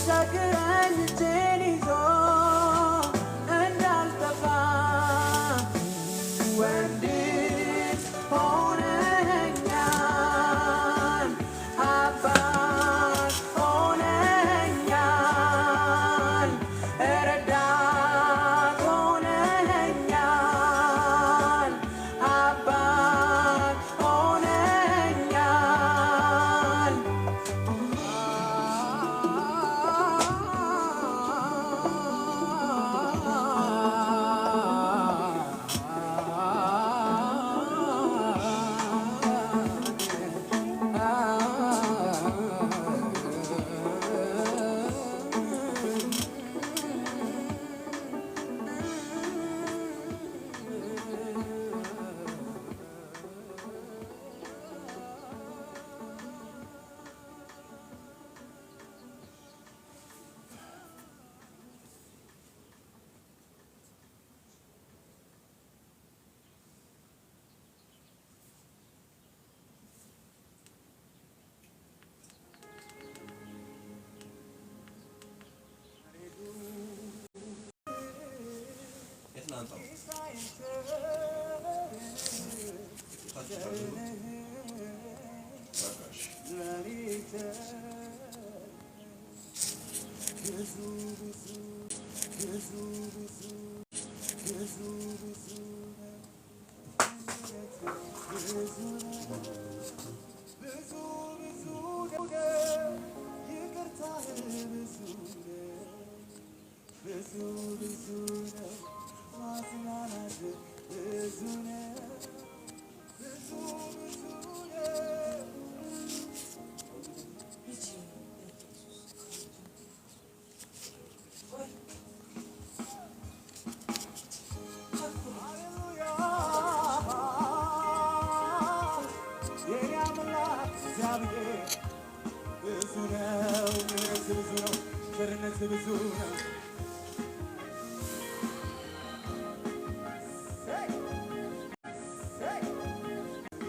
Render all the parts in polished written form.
ያሻግረኝ እጄን ይዞ እንዳልጠፋ ወንድም ሆነኸኛል አባት ሆነኸኛል ረዳት ሆነኸኛል አባት ሆነኸኛል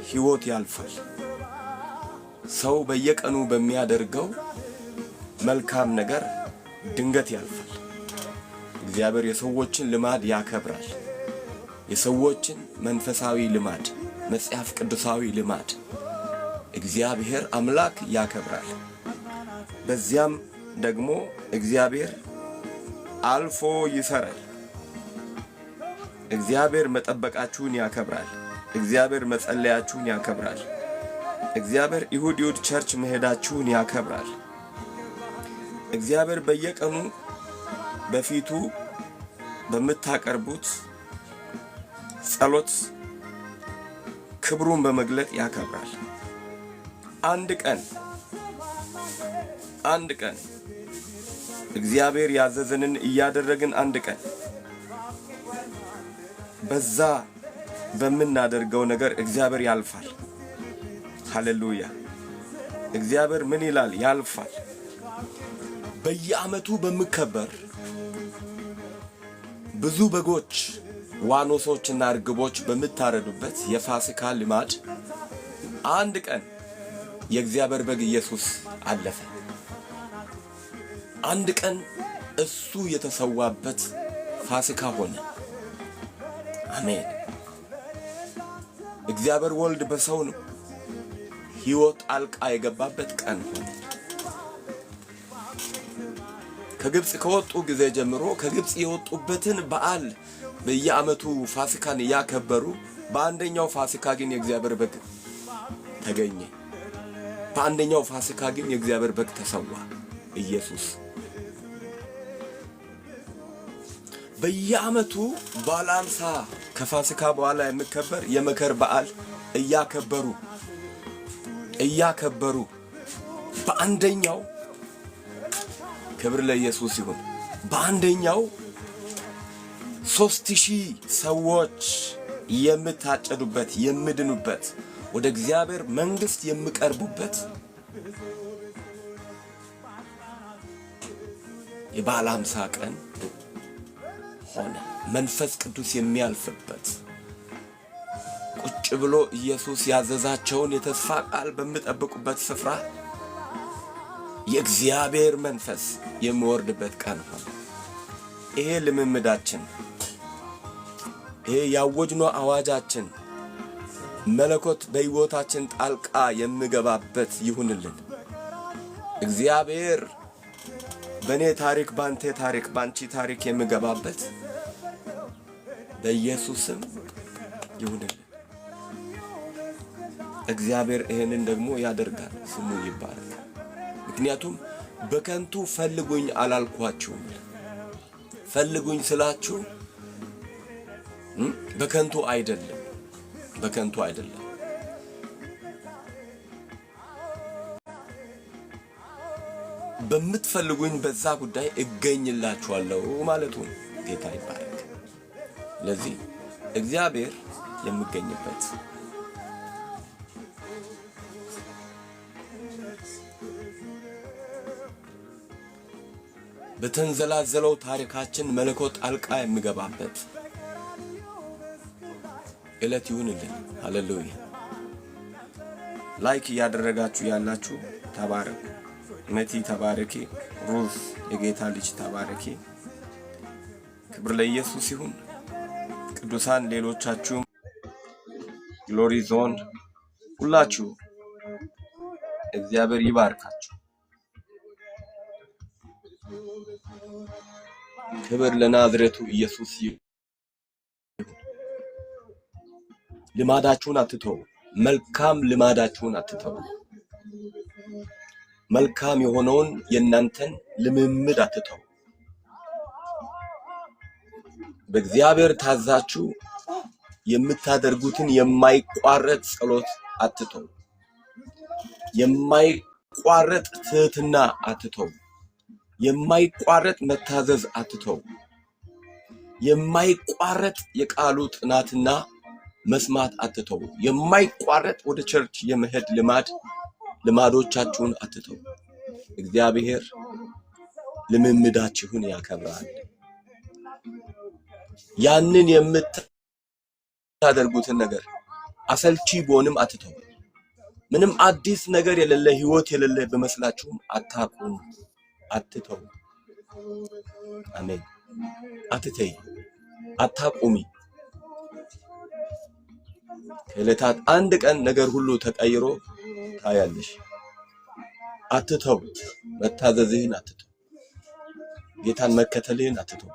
ሕይወት ያልፋል። ሰው በየቀኑ በሚያደርገው መልካም ነገር ድንገት ያልፋል። እግዚአብሔር የሰዎችን ልማድ ያከብራል። የሰዎችን መንፈሳዊ ልማድ፣ መጽሐፍ ቅዱሳዊ ልማድ እግዚአብሔር አምላክ ያከብራል። በዚያም ደግሞ እግዚአብሔር አልፎ ይሰራል። እግዚአብሔር መጠበቃችሁን ያከብራል። እግዚአብሔር መጸለያችሁን ያከብራል። እግዚአብሔር እሁድ ቸርች መሄዳችሁን ያከብራል። እግዚአብሔር በየቀኑ በፊቱ በምታቀርቡት ጸሎት ክብሩን በመግለጥ ያከብራል። አንድ ቀን እግዚአብሔር ያዘዘንን እያደረግን አንድ ቀን በዛ በምናደርገው ነገር እግዚአብሔር ያልፋል። ሃሌሉያ! እግዚአብሔር ምን ይላል? ያልፋል። በየዓመቱ በሚከበር ብዙ በጎች ዋኖሶችና እርግቦች በሚታረዱበት የፋሲካ ልማድ አንድ ቀን የእግዚአብሔር በግ ኢየሱስ አለፈ። አንድ ቀን እሱ የተሰዋበት ፋሲካ ሆነ። አሜን። እግዚአብሔር ወልድ በሰው ሕይወት ጣልቃ የገባበት ቀን ሆነ። ከግብጽ ከወጡ ጊዜ ጀምሮ ከግብጽ የወጡበትን በዓል በየዓመቱ ፋሲካን ያከበሩ፣ በአንደኛው ፋሲካ ግን የእግዚአብሔር በግ ተገኘ። በአንደኛው ፋሲካ ግን የእግዚአብሔር በግ ተሰዋ፣ ኢየሱስ። በየዓመቱ በዓለ ሃምሳ ከፋሲካ በኋላ የሚከበር የመከር በዓል እያከበሩ በአንደኛው ክብር ለኢየሱስ ይሁን፣ በአንደኛው 3000 ሰዎች የምታጨዱበት የምድኑበት ወደ እግዚአብሔር መንግስት የሚቀርቡበት የበዓለ ሃምሳ ቀን ሆነ። መንፈስ ቅዱስ የሚያልፍበት ቁጭ ብሎ ኢየሱስ ያዘዛቸውን የተስፋ ቃል በሚጠብቁበት ስፍራ የእግዚአብሔር መንፈስ የሚወርድበት ቀን ሆነ። ይሄ ልምምዳችን፣ ይሄ ያወጅነው አዋጃችን መለኮት በሕይወታችን ጣልቃ የሚገባበት ይሁንልን። እግዚአብሔር በኔ ታሪክ፣ ባንተ ታሪክ፣ ባንቺ ታሪክ የሚገባበት በኢየሱስም ይሁንልን። እግዚአብሔር ይሄንን ደግሞ ያደርጋል። ስሙ ይባረክ። ምክንያቱም በከንቱ ፈልጉኝ አላልኳችሁም። ፈልጉኝ ስላችሁ በከንቱ አይደለም፣ በከንቱ አይደለም። በምትፈልጉኝ በዛ ጉዳይ እገኝላችኋለሁ ማለቱ ነው። ጌታ ይባረክ። ለዚህ እግዚአብሔር የሚገኝበት በተንዘላዘለው ታሪካችን መለኮት ጣልቃ የሚገባበት ዕለት ይሁንልን። ሃሌሉያ። ላይክ እያደረጋችሁ ያላችሁ ተባረኩ። መቲ ተባረኪ። ሩዝ የጌታ ልጅ ተባረኪ። ክብር ለኢየሱስ ይሁን። ቅዱሳን ሌሎቻችሁም ግሎሪ ዞን ሁላችሁ እግዚአብሔር ይባርካችሁ። ክብር ለናዝሬቱ ኢየሱስ ይሁን። ልማዳችሁን አትተው። መልካም ልማዳችሁን አትተው። መልካም የሆነውን የእናንተን ልምምድ አትተው። በእግዚአብሔር ታዛችሁ የምታደርጉትን የማይቋረጥ ጸሎት አትተው። የማይቋረጥ ትህትና አትተው። የማይቋረጥ መታዘዝ አትተው። የማይቋረጥ የቃሉ ጥናትና መስማት አትተው። የማይቋረጥ ወደ ቸርች የመሄድ ልማዶቻችሁን አትተው። እግዚአብሔር ልምምዳችሁን ያከብራል። ያንን የምታደርጉትን ነገር አሰልቺ ቢሆንም አትተው። ምንም አዲስ ነገር የሌለ ህይወት የሌለ በመስላችሁም አታቁሙ። አትተው። አሜን። አትተይ፣ አታቁሚ። ከዕለታት አንድ ቀን ነገር ሁሉ ተቀይሮ ታያለሽ። አትተው። መታዘዝህን አትተው። ጌታን መከተልህን አትተው።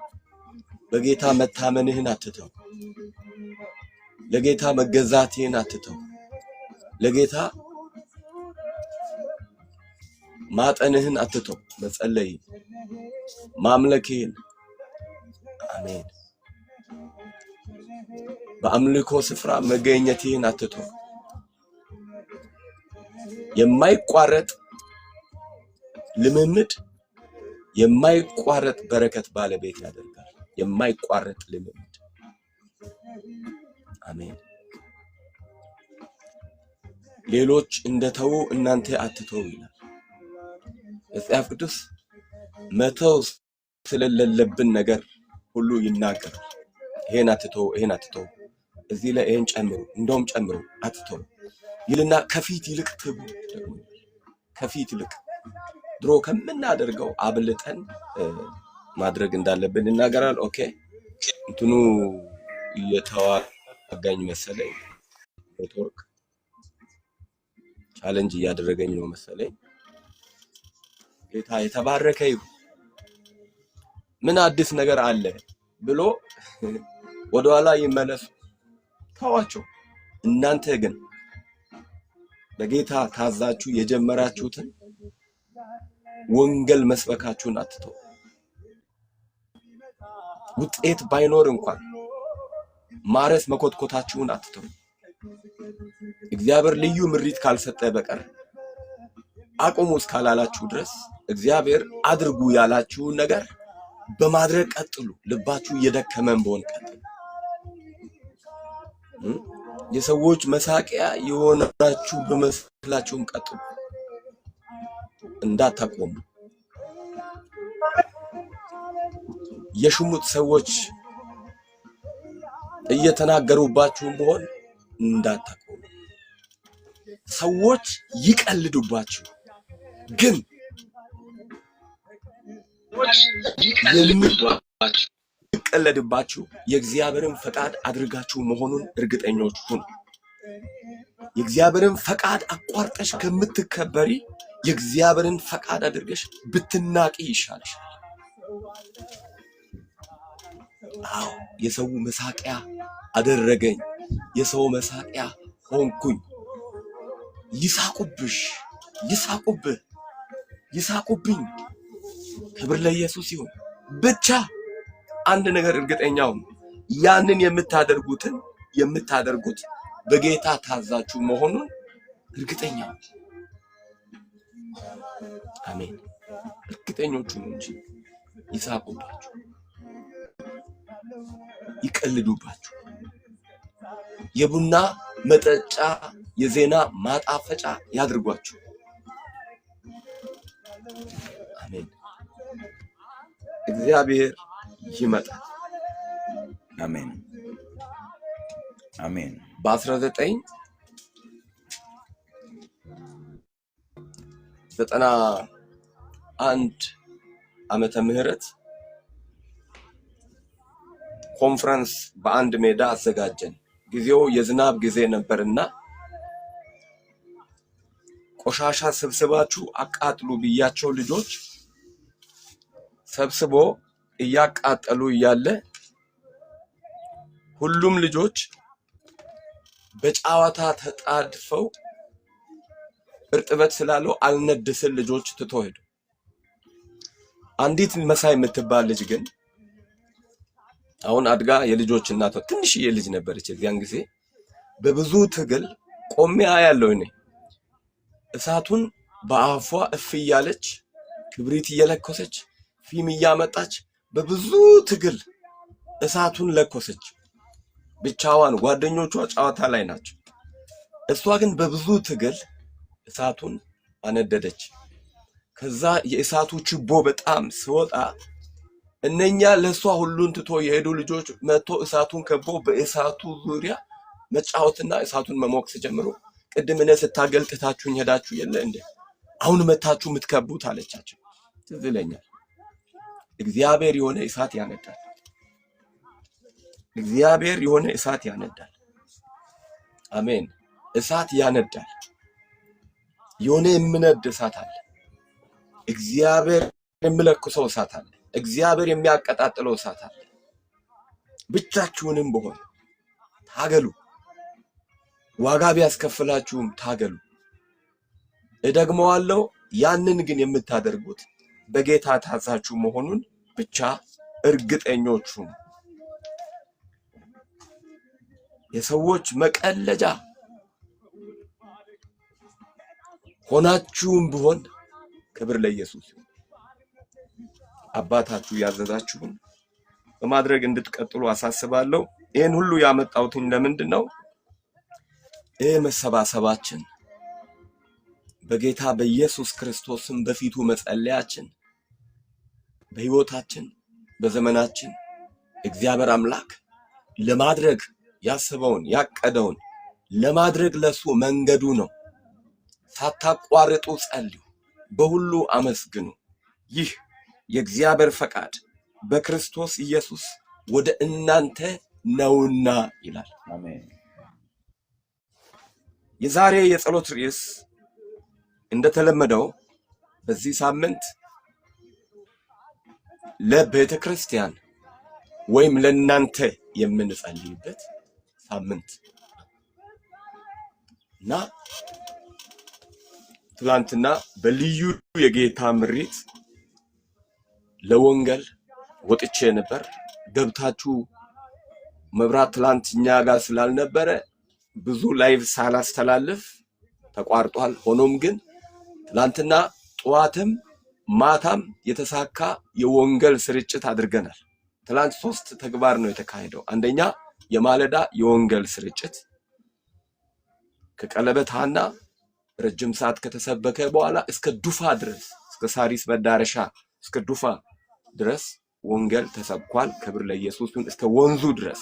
በጌታ መታመንህን አትተው። ለጌታ መገዛትህን አትተው። ለጌታ ማጠንህን አትተው። መጸለይ፣ ማምለክህን። አሜን። በአምልኮ ስፍራ መገኘትህን አትተው። የማይቋረጥ ልምምድ የማይቋረጥ በረከት ባለቤት ያደርጋል። የማይቋረጥ ልምምድ። አሜን። ሌሎች እንደተው እናንተ አትተው ይላል መጽሐፍ ቅዱስ። መተው ስለሌለብን ነገር ሁሉ ይናገራል። ይሄን አትተው፣ ይሄን አትተው፣ እዚህ ላይ ይሄን ጨምሩ፣ እንደውም ጨምሩ፣ አትተው ይልና ከፊት ይልቅ ትጉ። ደግሞ ከፊት ይልቅ ድሮ ከምናደርገው አብልጠን ማድረግ እንዳለብን ይናገራል። ኦኬ እንትኑ እየተዋጋኝ መሰለኝ፣ ኔትወርክ ቻሌንጅ እያደረገኝ ነው መሰለኝ። ጌታ የተባረከ ይሁን። ምን አዲስ ነገር አለ ብሎ ወደኋላ ይመለሱ፣ ተዋቸው። እናንተ ግን ለጌታ ታዛችሁ የጀመራችሁትን ወንጌል መስበካችሁን አትተው። ውጤት ባይኖር እንኳን ማረስ መኮትኮታችሁን አትተው። እግዚአብሔር ልዩ ምሪት ካልሰጠ በቀር አቁሙ እስካላላችሁ ድረስ እግዚአብሔር አድርጉ ያላችሁን ነገር በማድረግ ቀጥሉ። ልባችሁ እየደከመን ቢሆን ቀጥሉ። የሰዎች መሳቂያ የሆናችሁ በመስላችሁም ቀጥሉ፣ እንዳታቆሙ። የሽሙጥ ሰዎች እየተናገሩባችሁም ቢሆን እንዳታቆሙ። ሰዎች ይቀልዱባችሁ፣ ግን የሚቀለድባችሁ የእግዚአብሔርን ፈቃድ አድርጋችሁ መሆኑን እርግጠኞች ሁኑ። የእግዚአብሔርን ፈቃድ አቋርጠሽ ከምትከበሪ የእግዚአብሔርን ፈቃድ አድርገሽ ብትናቂ ይሻልሻል። አዎ የሰው መሳቂያ አደረገኝ፣ የሰው መሳቂያ ሆንኩኝ። ይሳቁብሽ፣ ይሳቁብህ፣ ይሳቁብኝ። ክብር ለኢየሱስ ይሁን። ብቻ አንድ ነገር እርግጠኛው ያንን የምታደርጉት በጌታ ታዛችሁ መሆኑን እርግጠኛው። አሜን። እርግጠኞቹ ነው እንጂ ይሳቁባችሁ፣ ይቀልዱባችሁ፣ የቡና መጠጫ የዜና ማጣፈጫ ያድርጓችሁ። አሜን። እግዚአብሔር ይመጣል። አሜን አሜን። በ1991 ዓመተ ምህረት ኮንፈረንስ በአንድ ሜዳ አዘጋጀን። ጊዜው የዝናብ ጊዜ ነበርና ቆሻሻ ሰብስባችሁ አቃጥሉ ብያቸው ልጆች ሰብስቦ እያቃጠሉ እያለ ሁሉም ልጆች በጨዋታ ተጣድፈው እርጥበት ስላለው አልነድስል ልጆች ትቶ ሄዱ። አንዲት መሳይ የምትባል ልጅ ግን አሁን አድጋ የልጆች እናቷ ትንሽዬ ልጅ ነበረች። እዚያን ጊዜ በብዙ ትግል ቆሜ አያለሁ እኔ እሳቱን በአፏ እፍ እያለች ክብሪት እየለኮሰች ፊም እያመጣች በብዙ ትግል እሳቱን ለኮሰች። ብቻዋን፣ ጓደኞቿ ጨዋታ ላይ ናቸው። እሷ ግን በብዙ ትግል እሳቱን አነደደች። ከዛ የእሳቱ ችቦ በጣም ሲወጣ እነኛ ለሷ ሁሉን ትቶ የሄዱ ልጆች መጥቶ እሳቱን ከቦ በእሳቱ ዙሪያ መጫወትና እሳቱን መሞቅ ሲጀምሩ ቅድም እኔ ስታገል ጥታችሁኝ ሄዳችሁ የለ እንዴ አሁን መታችሁ የምትከቡት አለቻቸው። ትዝ ይለኛል። እግዚአብሔር የሆነ እሳት ያነዳል። እግዚአብሔር የሆነ እሳት ያነዳል። አሜን። እሳት ያነዳል። የሆነ የሚነድ እሳት አለ። እግዚአብሔር የሚለኩሰው እሳት አለ። እግዚአብሔር የሚያቀጣጥለው እሳት አለ። ብቻችሁንም በሆነ ታገሉ። ዋጋ ቢያስከፍላችሁም ታገሉ። እደግመዋለሁ። ያንን ግን የምታደርጉት በጌታ ታዛችሁ መሆኑን ብቻ እርግጠኞች ሁኑ። የሰዎች መቀለጃ ሆናችሁም ቢሆን ክብር ለኢየሱስ ይሁን። አባታችሁ ያዘዛችሁን በማድረግ እንድትቀጥሉ አሳስባለሁ። ይህን ሁሉ ያመጣሁትኝ ለምንድን ነው? ይህ መሰባሰባችን በጌታ በኢየሱስ ክርስቶስም በፊቱ መጸለያችን በሕይወታችን በዘመናችን እግዚአብሔር አምላክ ለማድረግ ያሰበውን ያቀደውን ለማድረግ ለሱ መንገዱ ነው። ሳታቋርጡ ጸልዩ፣ በሁሉ አመስግኑ። ይህ የእግዚአብሔር ፈቃድ በክርስቶስ ኢየሱስ ወደ እናንተ ነውና ይላል። አሜን። የዛሬ የጸሎት ርዕስ እንደተለመደው በዚህ ሳምንት ለቤተ ክርስቲያን ወይም ለእናንተ የምንጸልይበት ሳምንት እና ትላንትና በልዩ የጌታ ምሪት ለወንጌል ወጥቼ ነበር። ገብታችሁ መብራት ትላንትኛ ጋር ስላልነበረ ብዙ ላይቭ ሳላስተላልፍ ተቋርጧል። ሆኖም ግን ትላንትና ጠዋትም ማታም የተሳካ የወንጌል ስርጭት አድርገናል። ትላንት 3 ተግባር ነው የተካሄደው። አንደኛ የማለዳ የወንጌል ስርጭት ከቀለበት ሐና ረጅም ሰዓት ከተሰበከ በኋላ እስከ ዱፋ ድረስ እስከ ሳሪስ መዳረሻ እስከ ዱፋ ድረስ ወንጌል ተሰብኳል። ክብር ለኢየሱስ ይሁን። እስከ ወንዙ ድረስ።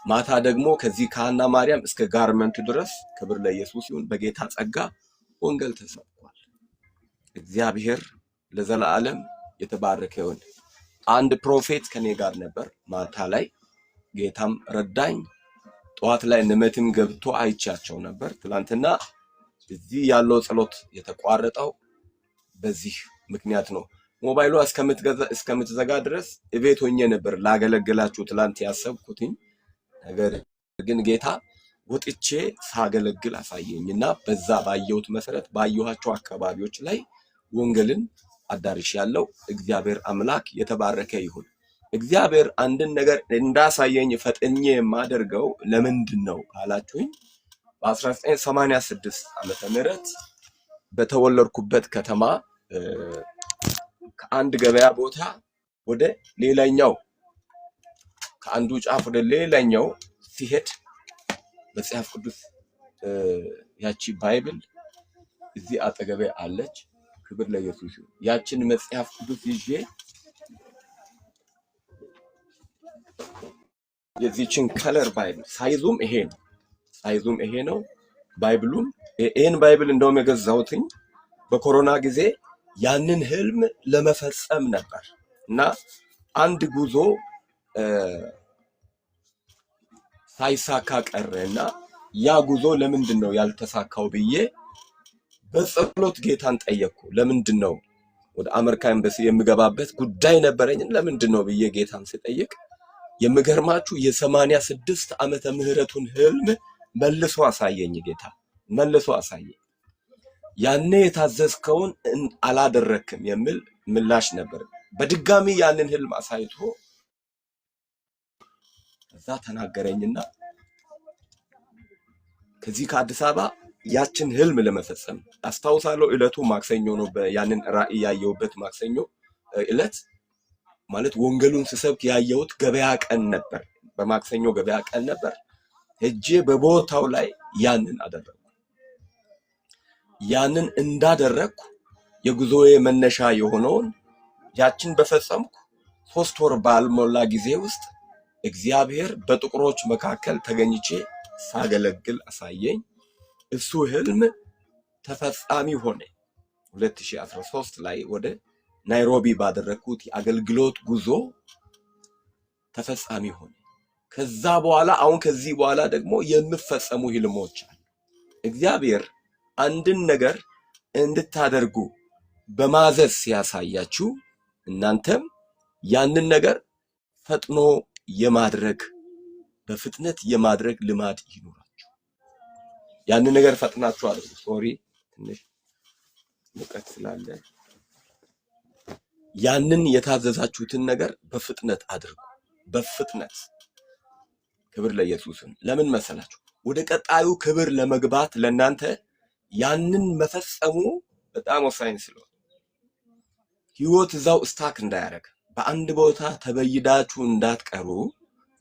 ማታ ደግሞ ከዚህ ከሐና ማርያም እስከ ጋርመንት ድረስ ክብር ለኢየሱስ ይሁን። በጌታ ጸጋ ወንጌል ተሰብኳል። እግዚአብሔር ለዘላለም የተባረከ ይሁን። አንድ ፕሮፌት ከኔ ጋር ነበር ማታ ላይ ጌታም ረዳኝ። ጠዋት ላይ ንመትም ገብቶ አይቻቸው ነበር። ትላንትና እዚህ ያለው ጸሎት የተቋረጠው በዚህ ምክንያት ነው። ሞባይሉ እስከምትዘጋ ድረስ እቤት ሆኜ ነበር ላገለግላችሁ ትላንት ያሰብኩትኝ። ነገር ግን ጌታ ወጥቼ ሳገለግል አሳየኝና በዛ ባየሁት መሰረት ባየኋቸው አካባቢዎች ላይ ወንጌልን አዳርሽ ያለው እግዚአብሔር አምላክ የተባረከ ይሁን። እግዚአብሔር አንድን ነገር እንዳሳየኝ ፈጥኜ የማደርገው ለምንድን ነው ካላችሁኝ በ1986 ዓመተ ምህረት በተወለድኩበት ከተማ ከአንድ ገበያ ቦታ ወደ ሌላኛው ከአንዱ ጫፍ ወደ ሌላኛው ሲሄድ መጽሐፍ ቅዱስ ያቺ ባይብል እዚህ አጠገቤ አለች። ክብር ለኢየሱስ ይሁን። ያችን መጽሐፍ ቅዱስ ይዤ የዚህችን ከለር ባይብል ሳይዙም ይሄ ነው። ባይብሉን ይሄን ባይብል እንደውም የገዛሁትኝ በኮሮና ጊዜ ያንን ህልም ለመፈጸም ነበር እና አንድ ጉዞ ሳይሳካ ቀረና ያ ጉዞ ለምንድን ነው ያልተሳካው ብዬ በጸሎት ጌታን ጠየቅኩ። ለምንድን ነው ወደ አሜሪካ ኤምባሲ የምገባበት ጉዳይ ነበረኝ። ለምንድን ነው ብዬ ጌታን ስጠይቅ የምገርማችሁ የ86 ዓመተ ምህረቱን ህልም መልሶ አሳየኝ። ጌታ መልሶ አሳየኝ። ያኔ የታዘዝከውን አላደረክም የሚል ምላሽ ነበር። በድጋሚ ያንን ህልም አሳይቶ እዛ ተናገረኝና ከዚህ ከአዲስ አበባ ያችን ህልም ለመፈጸም አስታውሳለሁ። ዕለቱ ማክሰኞ ነው። ያንን ራእይ ያየሁበት ማክሰኞ ዕለት ማለት ወንጌሉን ስሰብክ ያየሁት ገበያ ቀን ነበር። በማክሰኞ ገበያ ቀን ነበር። ሄጄ በቦታው ላይ ያንን አደረኩ። ያንን እንዳደረኩ የጉዞዬ መነሻ የሆነውን ያችን በፈጸምኩ 3 ወር ባልሞላ ጊዜ ውስጥ እግዚአብሔር በጥቁሮች መካከል ተገኝቼ ሳገለግል አሳየኝ። እሱ ህልም ተፈጻሚ ሆነ። 2013 ላይ ወደ ናይሮቢ ባደረኩት የአገልግሎት ጉዞ ተፈጻሚ ሆነ። ከዛ በኋላ አሁን ከዚህ በኋላ ደግሞ የሚፈጸሙ ህልሞች አሉ። እግዚአብሔር አንድን ነገር እንድታደርጉ በማዘዝ ሲያሳያችሁ እናንተም ያንን ነገር ፈጥኖ የማድረግ በፍጥነት የማድረግ ልማድ ይኖራችሁ። ያንን ነገር ፈጥናችሁ አድርጉ። ሶሪ ትንሽ ሙቀት ስላለ ያንን የታዘዛችሁትን ነገር በፍጥነት አድርጉ። በፍጥነት ክብር ለኢየሱስ ይሁን። ለምን መሰላችሁ? ወደ ቀጣዩ ክብር ለመግባት ለናንተ ያንን መፈጸሙ በጣም ወሳኝ ስለሆነ ህይወት እዛው ስታክ እንዳያደርግ በአንድ ቦታ ተበይዳችሁ እንዳትቀሩ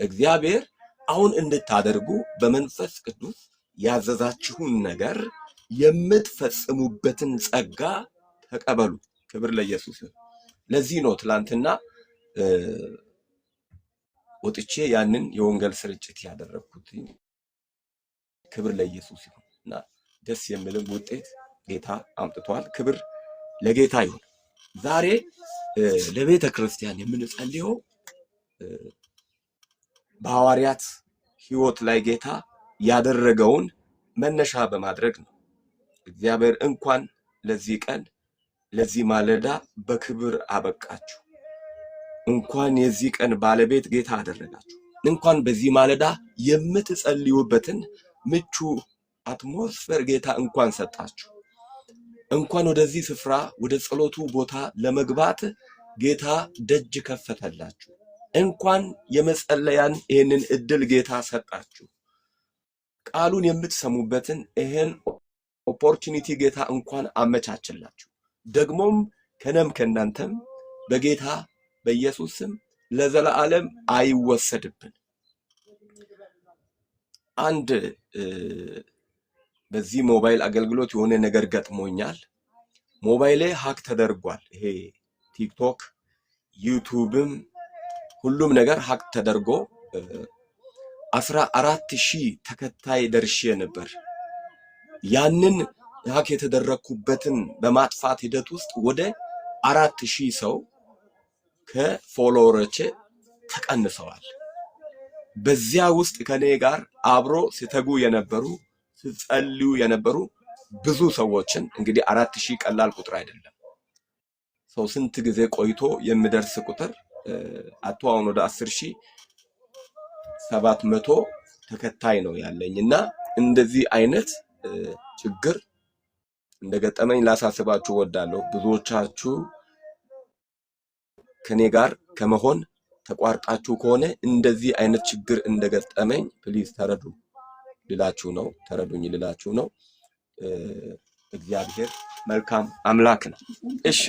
እግዚአብሔር አሁን እንድታደርጉ በመንፈስ ቅዱስ ያዘዛችሁን ነገር የምትፈጽሙበትን ጸጋ ተቀበሉ። ክብር ለኢየሱስ ይሁን። ለዚህ ነው ትላንትና ወጥቼ ያንን የወንጌል ስርጭት ያደረኩት። ክብር ለኢየሱስ ይሁን እና ደስ የሚልም ውጤት ጌታ አምጥቷል። ክብር ለጌታ ይሁን። ዛሬ ለቤተ ክርስቲያን የምንጸልየው በሐዋርያት ህይወት ላይ ጌታ ያደረገውን መነሻ በማድረግ ነው። እግዚአብሔር እንኳን ለዚህ ቀን ለዚህ ማለዳ በክብር አበቃችሁ። እንኳን የዚህ ቀን ባለቤት ጌታ አደረጋችሁ። እንኳን በዚህ ማለዳ የምትጸልዩበትን ምቹ አትሞስፌር ጌታ እንኳን ሰጣችሁ። እንኳን ወደዚህ ስፍራ ወደ ጸሎቱ ቦታ ለመግባት ጌታ ደጅ ከፈተላችሁ። እንኳን የመጸለያን ይሄንን እድል ጌታ ሰጣችሁ። ቃሉን የምትሰሙበትን ይሄን ኦፖርቹኒቲ ጌታ እንኳን አመቻችላችሁ። ደግሞም ከነም ከናንተም በጌታ በኢየሱስ ስም ለዘላለም አይወሰድብን። አንድ በዚህ ሞባይል አገልግሎት የሆነ ነገር ገጥሞኛል። ሞባይሌ ሃክ ተደርጓል። ይሄ ቲክቶክ፣ ዩቲዩብም ሁሉም ነገር ሃክ ተደርጎ 14,000 ተከታይ ደርሼ ነበር። ያንን ሃክ የተደረኩበትን በማጥፋት ሂደት ውስጥ ወደ 4,000 ሰው ከፎሎወሮቼ ተቀንሰዋል። በዚያ ውስጥ ከኔ ጋር አብሮ ሲተጉ የነበሩ ሲጸልዩ የነበሩ ብዙ ሰዎችን እንግዲህ 4000 ቀላል ቁጥር አይደለም። ሰው ስንት ጊዜ ቆይቶ የሚደርስ ቁጥር አቶ አሁን ወደ 10700 ተከታይ ነው ያለኝና እንደዚህ አይነት ችግር እንደገጠመኝ ላሳስባችሁ ወዳለሁ። ብዙዎቻችሁ ከኔ ጋር ከመሆን ተቋርጣችሁ ከሆነ እንደዚህ አይነት ችግር እንደገጠመኝ ፕሊዝ ተረዱኝ ልላችሁ ነው። እግዚአብሔር መልካም አምላክ ነው። እሺ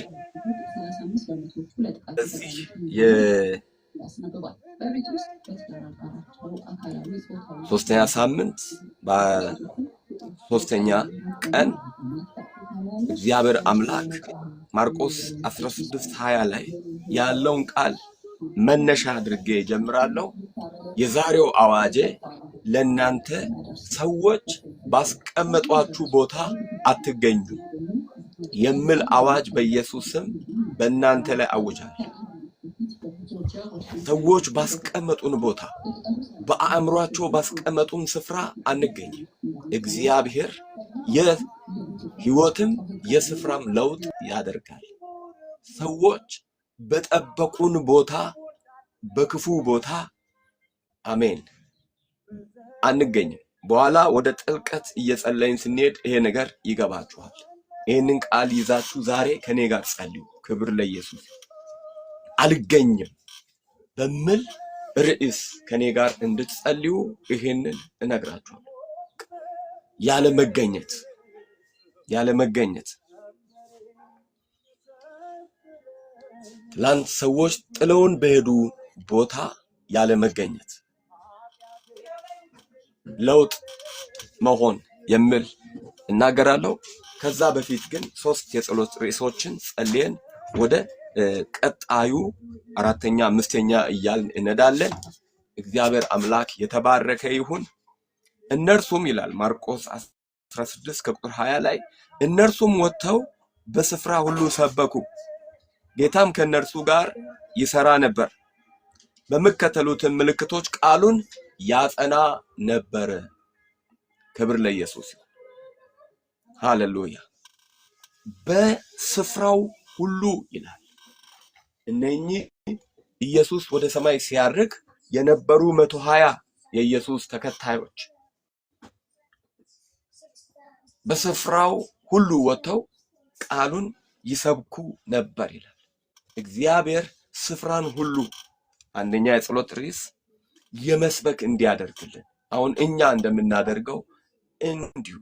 እዚህ ሶስተኛ ሳምንት በሶስተኛ ቀን እግዚአብሔር አምላክ ማርቆስ 16:20 ላይ ያለውን ቃል መነሻ አድርጌ ጀምራለሁ። የዛሬው አዋጄ ለእናንተ ሰዎች ባስቀመጧችሁ ቦታ አትገኙ የሚል አዋጅ በኢየሱስ ስም በእናንተ ላይ አውጃለሁ። ሰዎች ባስቀመጡን ቦታ በአእምሯቸው ባስቀመጡን ስፍራ አንገኝም። እግዚአብሔር የሕይወትም የስፍራም ለውጥ ያደርጋል። ሰዎች በጠበቁን ቦታ በክፉ ቦታ አሜን አንገኝም። በኋላ ወደ ጥልቀት እየጸለይን ስንሄድ ይሄ ነገር ይገባችኋል። ይሄንን ቃል ይዛችሁ ዛሬ ከኔ ጋር ጸልዩ። ክብር ለኢየሱስ። አልገኝም በሚል ርዕስ ከኔ ጋር እንድትጸልዩ ይሄንን እነግራችኋለሁ። ያለ መገኘት ትላንት ሰዎች ጥለውን በሄዱ ቦታ ያለ መገኘት ለውጥ መሆን የሚል እናገራለሁ። ከዛ በፊት ግን 3 የጸሎት ርዕሶችን ጸልየን ወደ ቀጣዩ 4ኛ 5ኛ እያልን እንሄዳለን። እግዚአብሔር አምላክ የተባረከ ይሁን። እነርሱም ይላል ማርቆስ 16 ከቁጥር 20 ላይ እነርሱም ወጥተው በስፍራ ሁሉ ሰበኩ፣ ጌታም ከእነርሱ ጋር ይሰራ ነበር፣ በሚከተሉትም ምልክቶች ቃሉን ያጸና ነበር። ክብር ለኢየሱስ። ሃሌሉያ። በስፍራው ሁሉ ይላል። እነኚህ ኢየሱስ ወደ ሰማይ ሲያርግ የነበሩ 120 የኢየሱስ ተከታዮች በስፍራው ሁሉ ወጥተው ቃሉን ይሰብኩ ነበር ይላል። እግዚአብሔር ስፍራን ሁሉ አንደኛ የጸሎት ርዕስ የመስበክ እንዲያደርግልን አሁን እኛ እንደምናደርገው እንዲሁ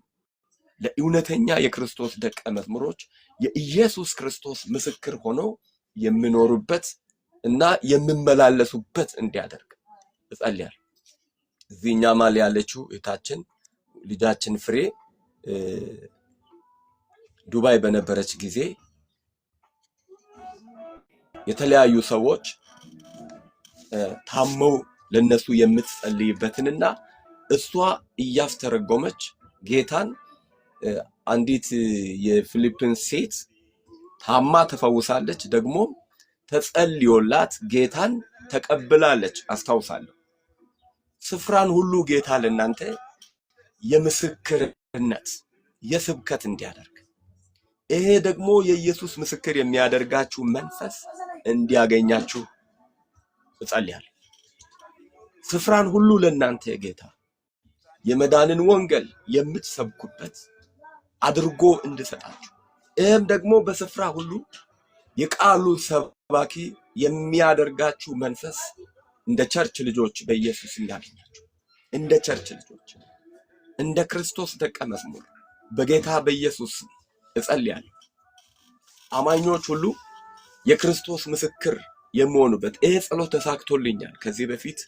ለእውነተኛ የክርስቶስ ደቀ መዝሙሮች የኢየሱስ ክርስቶስ ምስክር ሆነው የሚኖሩበት እና የሚመላለሱበት እንዲያደርግ እጸልያለሁ። እዚህኛ ማል ያለችው እህታችን ልጃችን ፍሬ ዱባይ በነበረች ጊዜ የተለያዩ ሰዎች ታመው ለነሱ የምትጸልይበትንና እሷ እያስተረጎመች ጌታን አንዲት የፊሊፒን ሴት ታማ ተፈውሳለች፣ ደግሞ ተጸልዮላት ጌታን ተቀብላለች። አስታውሳለሁ። ስፍራን ሁሉ ጌታ ለእናንተ የምስክርነት የስብከት እንዲያደርግ ይሄ ደግሞ የኢየሱስ ምስክር የሚያደርጋችሁ መንፈስ እንዲያገኛችሁ እጸልያለሁ። ስፍራን ሁሉ ለእናንተ ጌታ የመዳንን ወንጌል የምትሰብኩበት አድርጎ እንድሰጣችሁ ይህም ደግሞ በስፍራ ሁሉ የቃሉ ሰባኪ የሚያደርጋችሁ መንፈስ እንደ ቸርች ልጆች በኢየሱስ ያገኛችሁ። እንደ ቸርች ልጆች እንደ ክርስቶስ ደቀ መዝሙር በጌታ በኢየሱስ እጸልያለሁ። አማኞች ሁሉ የክርስቶስ ምስክር የሚሆኑበት ይሄ ጸሎት ተሳክቶልኛል። ከዚህ በፊት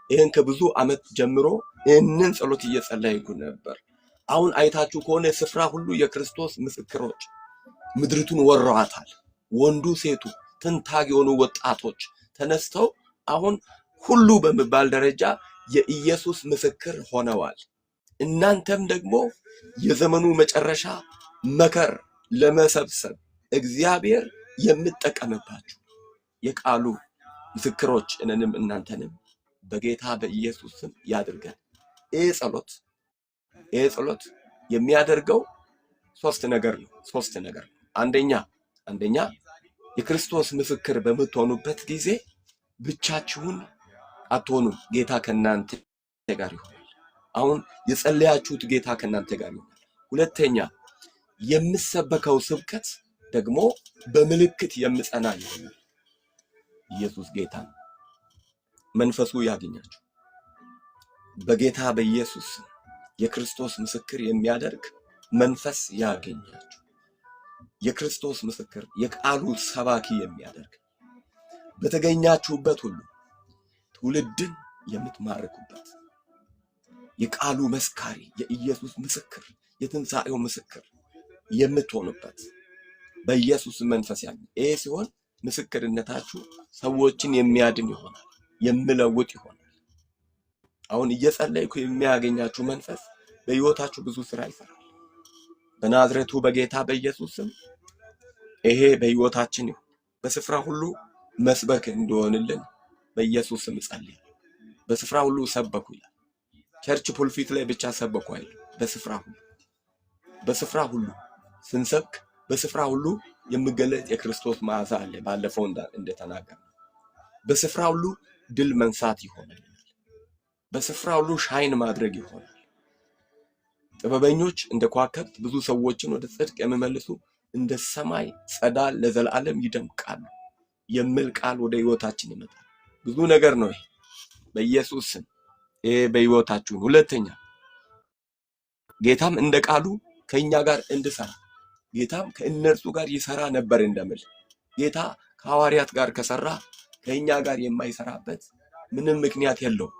ይሄን ከብዙ ዓመት ጀምሮ ይህንን ጸሎት እየጸለይኩ ነበር። አሁን አይታችሁ ከሆነ ስፍራ ሁሉ የክርስቶስ ምስክሮች ምድሪቱን ወረዋታል። ወንዱ ሴቱ ትንታግ የሆኑ ወጣቶች ተነስተው አሁን ሁሉ በሚባል ደረጃ የኢየሱስ ምስክር ሆነዋል። እናንተም ደግሞ የዘመኑ መጨረሻ መከር ለመሰብሰብ እግዚአብሔር የምትጠቀምባችሁ የቃሉ ምስክሮች እነንም እናንተንም በጌታ በኢየሱስ ስም ያድርገን። ይህ ጸሎት የሚያደርገው ሶስት ነገር ነው። አንደኛ የክርስቶስ ምስክር በምትሆኑበት ጊዜ ብቻችሁን አትሆኑም። ጌታ ከናንተ ጋር ይሆናል። አሁን የጸለያችሁት ጌታ ከናንተ ጋር ይሆናል። ሁለተኛ የምሰበከው ስብከት ደግሞ በምልክት የምጸና ይሆናል። ኢየሱስ ጌታ ነው። መንፈሱ ያገኛችሁ በጌታ በኢየሱስ የክርስቶስ ምስክር የሚያደርግ መንፈስ ያገኛችሁ። የክርስቶስ ምስክር የቃሉ ሰባኪ የሚያደርግ በተገኛችሁበት ሁሉ ትውልድን የምትማርኩበት የቃሉ መስካሪ የኢየሱስ ምስክር የትንሣኤው ምስክር የምትሆኑበት በኢየሱስ መንፈስ ያገኝ። ይሄ ሲሆን ምስክርነታችሁ ሰዎችን የሚያድን ይሆናል፣ የሚለውጥ ይሆናል። አሁን እየጸለይኩ የሚያገኛችሁ መንፈስ በሕይወታችሁ ብዙ ስራ ይሰራል። በናዝሬቱ በጌታ በኢየሱስ ስም ይሄ በሕይወታችን ይሁን። በስፍራ ሁሉ መስበክ እንዲሆንልን በኢየሱስ ስም ጸልያለሁ። በስፍራ ሁሉ ሰበኩ ይላል። ቸርች ፑልፊት ላይ ብቻ ሰበኩ አይደል? በስፍራ ሁሉ ስንሰብክ በስፍራ ሁሉ የሚገለጥ የክርስቶስ መዓዛ አለ። ባለፈው እንደተናገረ በስፍራ ሁሉ ድል መንሳት ይሆናል። በስፍራ ሁሉ ሻይን ማድረግ ይሆናል። ጥበበኞች እንደ ከዋክብት ብዙ ሰዎችን ወደ ጽድቅ የሚመልሱ እንደ ሰማይ ጸዳል ለዘላለም ይደምቃሉ የሚል ቃል ወደ ሕይወታችን ይመጣል። ብዙ ነገር ነው ይሄ በኢየሱስ ስም ይሄ በሕይወታችሁ። ሁለተኛ ጌታም እንደ ቃሉ ከኛ ጋር እንድሰራ ጌታም ከእነርሱ ጋር ይሰራ ነበር እንደምል ጌታ ከሐዋርያት ጋር ከሰራ ከኛ ጋር የማይሰራበት ምንም ምክንያት የለውም።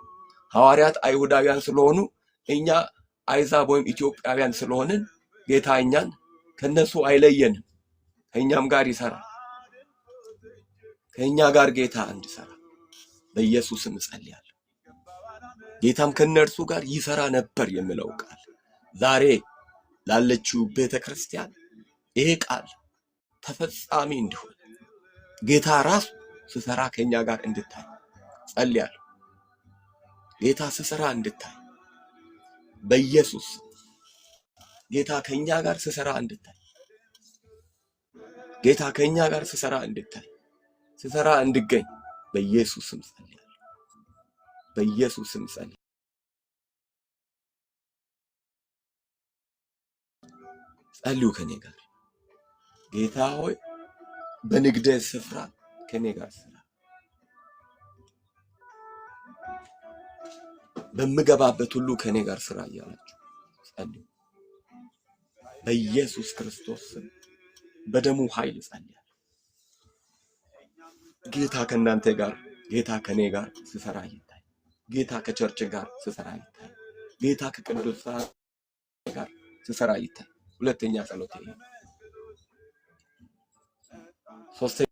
ሐዋርያት አይሁዳውያን ስለሆኑ እኛ አይዛብ ወይም ኢትዮጵያውያን ስለሆንን ጌታ እኛን ከነሱ አይለየንም። ከኛም ጋር ይሰራል። ከኛ ጋር ጌታ እንዲሰራ በኢየሱስ ስም ጸልያለሁ። ጌታም ከነርሱ ጋር ይሰራ ነበር የሚለው ቃል ዛሬ ላለችው ቤተክርስቲያን ይሄ ቃል ተፈጻሚ እንዲሆን ጌታ ራሱ ሲሰራ ከኛ ጋር እንድታይ ጸልያለሁ። ጌታ ሲሰራ እንድታይ በኢየሱስ ጌታ ከኛ ጋር ሲሰራ እንድታይ ጌታ ከኛ ጋር ሲሰራ እንድታይ ሲሰራ እንድገኝ በኢየሱስ ስም ጸልያለሁ። በኢየሱስ ስም ጸልያለሁ። ጸልዩ ከኔ ጋር ጌታ ሆይ በንግደ ስፍራ ከኔ ጋር ስራ፣ በምገባበት ሁሉ ከኔ ጋር ስራ እያላችሁ ጸልዩ። በኢየሱስ ክርስቶስ ስም በደሙ ኃይል ጸልያለሁ። ጌታ ከእናንተ ጋር ጌታ ከኔ ጋር ሲሰራ ይታይ። ጌታ ከቸርች ጋር ሲሰራ ይታይ። ጌታ ከቅዱሳን ጋር ሲሰራ ይታይ። ሁለተኛ ጸሎት ይሄ። ሶስተኛ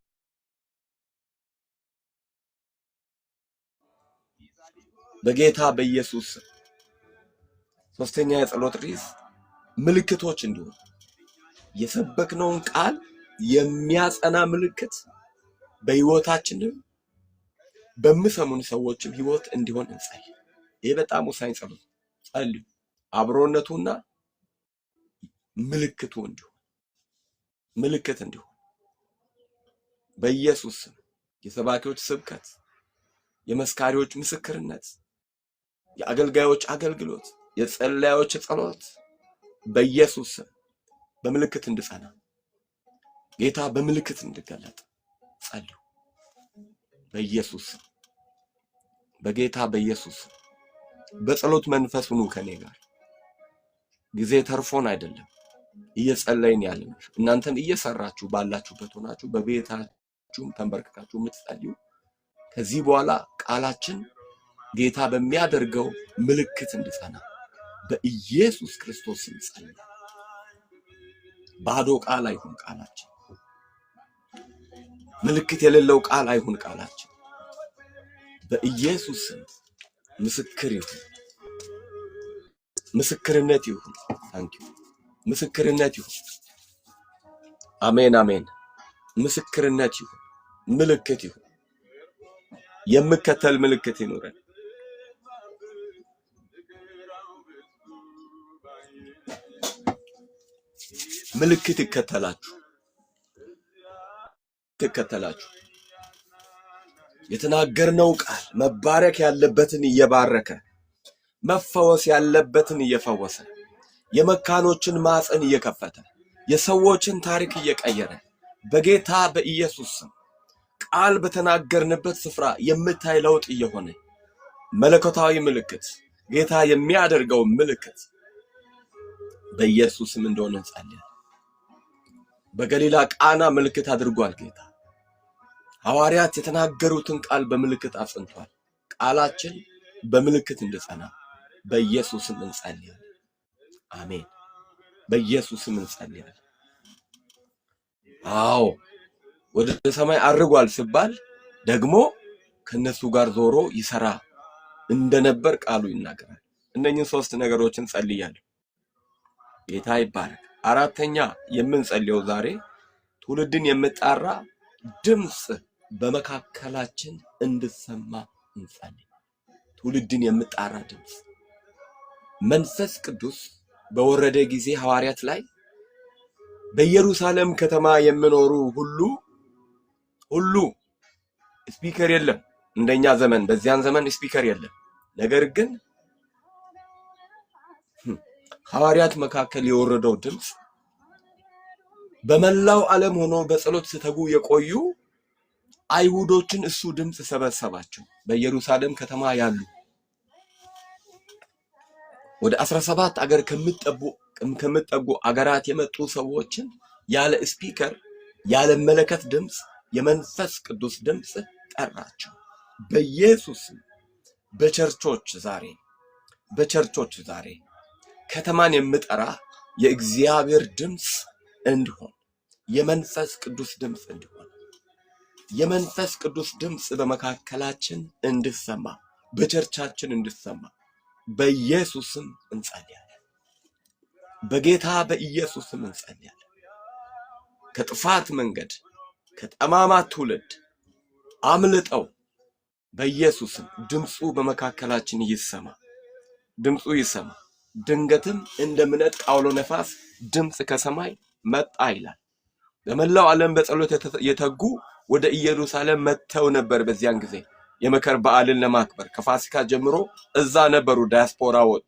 በጌታ በኢየሱስ ሶስተኛ የጸሎት ርዕስ ምልክቶች እንዲሆኑ የሰበክነውን ቃል የሚያጸና ምልክት በሕይወታችንም በሚሰሙን ሰዎችም ሕይወት እንዲሆን እንጸልይ። ይሄ በጣም ወሳኝ ጸሎት። ጸልዩ። አብሮነቱና ምልክቱ እንዲሆን በኢየሱስ ስም የሰባኪዎች ስብከት፣ የመስካሪዎች ምስክርነት፣ የአገልጋዮች አገልግሎት፣ የጸላዮች ጸሎት በኢየሱስ ስም በምልክት እንድጸና ጌታ በምልክት እንድገለጥ ጸልዩ። በኢየሱስ ስም በጌታ በኢየሱስ ስም በጸሎት መንፈስ ሁኑ ከኔ ጋር። ጊዜ ተርፎን አይደለም እየጸለይን ያለን፣ እናንተም እየሰራችሁ ባላችሁበት ሆናችሁ በቤታችሁም ተንበርክካችሁ የምትጸልዩ ከዚህ በኋላ ቃላችን ጌታ በሚያደርገው ምልክት እንድጸና በኢየሱስ ክርስቶስ ስም ጸልዩ። ባዶ ቃል አይሁን ቃላችን፣ ምልክት የሌለው ቃል አይሁን ቃላችን። በኢየሱስ ስም ምስክር ይሁን፣ ምስክርነት ይሁን። ታንኪዩ ምስክርነት ይሁን። አሜን አሜን። ምስክርነት ይሁን፣ ምልክት ይሁን የምከተል ምልክት ይኖረን። ምልክት ይከተላችሁ። የተናገርነው ቃል መባረክ ያለበትን እየባረከ መፈወስ ያለበትን እየፈወሰ የመካኖችን ማፀን እየከፈተ የሰዎችን ታሪክ እየቀየረ በጌታ በኢየሱስ ስም ቃል በተናገርንበት ስፍራ የምታይ ለውጥ እየሆነ መለኮታዊ ምልክት ጌታ የሚያደርገው ምልክት በኢየሱስ ስም እንደሆነ እንጸልያለን። በገሊላ ቃና ምልክት አድርጓል ጌታ። ሐዋርያት የተናገሩትን ቃል በምልክት አጽንቷል። ቃላችን በምልክት እንዲጸና በኢየሱስ ስም እንጸልያለን። አሜን። በኢየሱስ ስም እንጸልያለን። አዎ ወደ ሰማይ አርጓል ሲባል ደግሞ ከነሱ ጋር ዞሮ ይሰራ እንደነበር ቃሉ ይናገራል። እነኚህ 3 ነገሮችን ጸልያለሁ። ጌታ ይባረክ። አራተኛ የምንጸልየው ዛሬ ትውልድን የምጣራ ድምጽ በመካከላችን እንድሰማ እንጸልይ። ትውልድን የምጣራ ድምጽ መንፈስ ቅዱስ በወረደ ጊዜ ሐዋርያት ላይ በኢየሩሳሌም ከተማ የሚኖሩ ሁሉ ስፒከር የለም። እንደኛ ዘመን በዚያን ዘመን ስፒከር የለም። ነገር ግን ሐዋርያት መካከል የወረደው ድምጽ በመላው ዓለም ሆኖ በጸሎት ሲተጉ የቆዩ አይሁዶችን እሱ ድምጽ ሰበሰባቸው። በኢየሩሳሌም ከተማ ያሉ ወደ 17 አገር ከመጠጉ አገራት የመጡ ሰዎችን ያለ ስፒከር ያለ መለከት ድምጽ የመንፈስ ቅዱስ ድምጽ ጠራቸው። በኢየሱስ በቸርቾች ዛሬ ከተማን የምጠራ የእግዚአብሔር ድምጽ እንዲሆን የመንፈስ ቅዱስ ድምጽ እንዲሆን የመንፈስ ቅዱስ ድምጽ በመካከላችን እንድሰማ በቸርቻችን እንድሰማ በኢየሱስም እንጸልያለን። በጌታ በኢየሱስም እንጸልያለን። ከጥፋት መንገድ ከጠማማ ትውልድ አምልጠው በኢየሱስም ድምጹ በመካከላችን ይሰማ። ድምጹ ይሰማ። ድንገትም እንደምነጥቅ አውሎ ነፋስ ድምጽ ከሰማይ መጣ ይላል። በመላው ዓለም በጸሎት የተጉ ወደ ኢየሩሳሌም መጥተው ነበር። በዚያን ጊዜ የመከር በዓልን ለማክበር ከፋሲካ ጀምሮ እዛ ነበሩ ዳያስፖራዎች።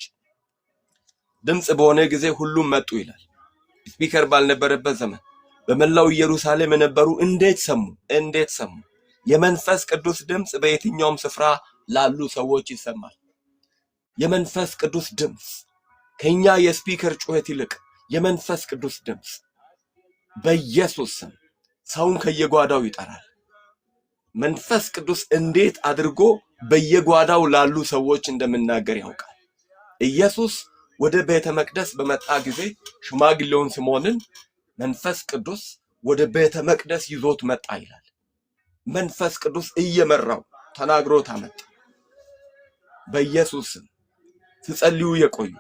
ድምጽ በሆነ ጊዜ ሁሉም መጡ ይላል። ስፒከር ባልነበረበት ዘመን በመላው ኢየሩሳሌም የነበሩ እንዴት ሰሙ? የመንፈስ ቅዱስ ድምጽ በየትኛውም ስፍራ ላሉ ሰዎች ይሰማል። የመንፈስ ቅዱስ ድምጽ ከኛ የስፒከር ጩኸት ይልቅ የመንፈስ ቅዱስ ድምጽ በኢየሱስ ስም ሰውን ከየጓዳው ይጠራል። መንፈስ ቅዱስ እንዴት አድርጎ በየጓዳው ላሉ ሰዎች እንደምናገር ያውቃል። ኢየሱስ ወደ ቤተ መቅደስ በመጣ ጊዜ ሽማግሌውን ስምዖንን መንፈስ ቅዱስ ወደ ቤተ መቅደስ ይዞት መጣ ይላል። መንፈስ ቅዱስ እየመራው ተናግሮት አመጣ። በኢየሱስ ስም ሲጸልዩ የቆዩ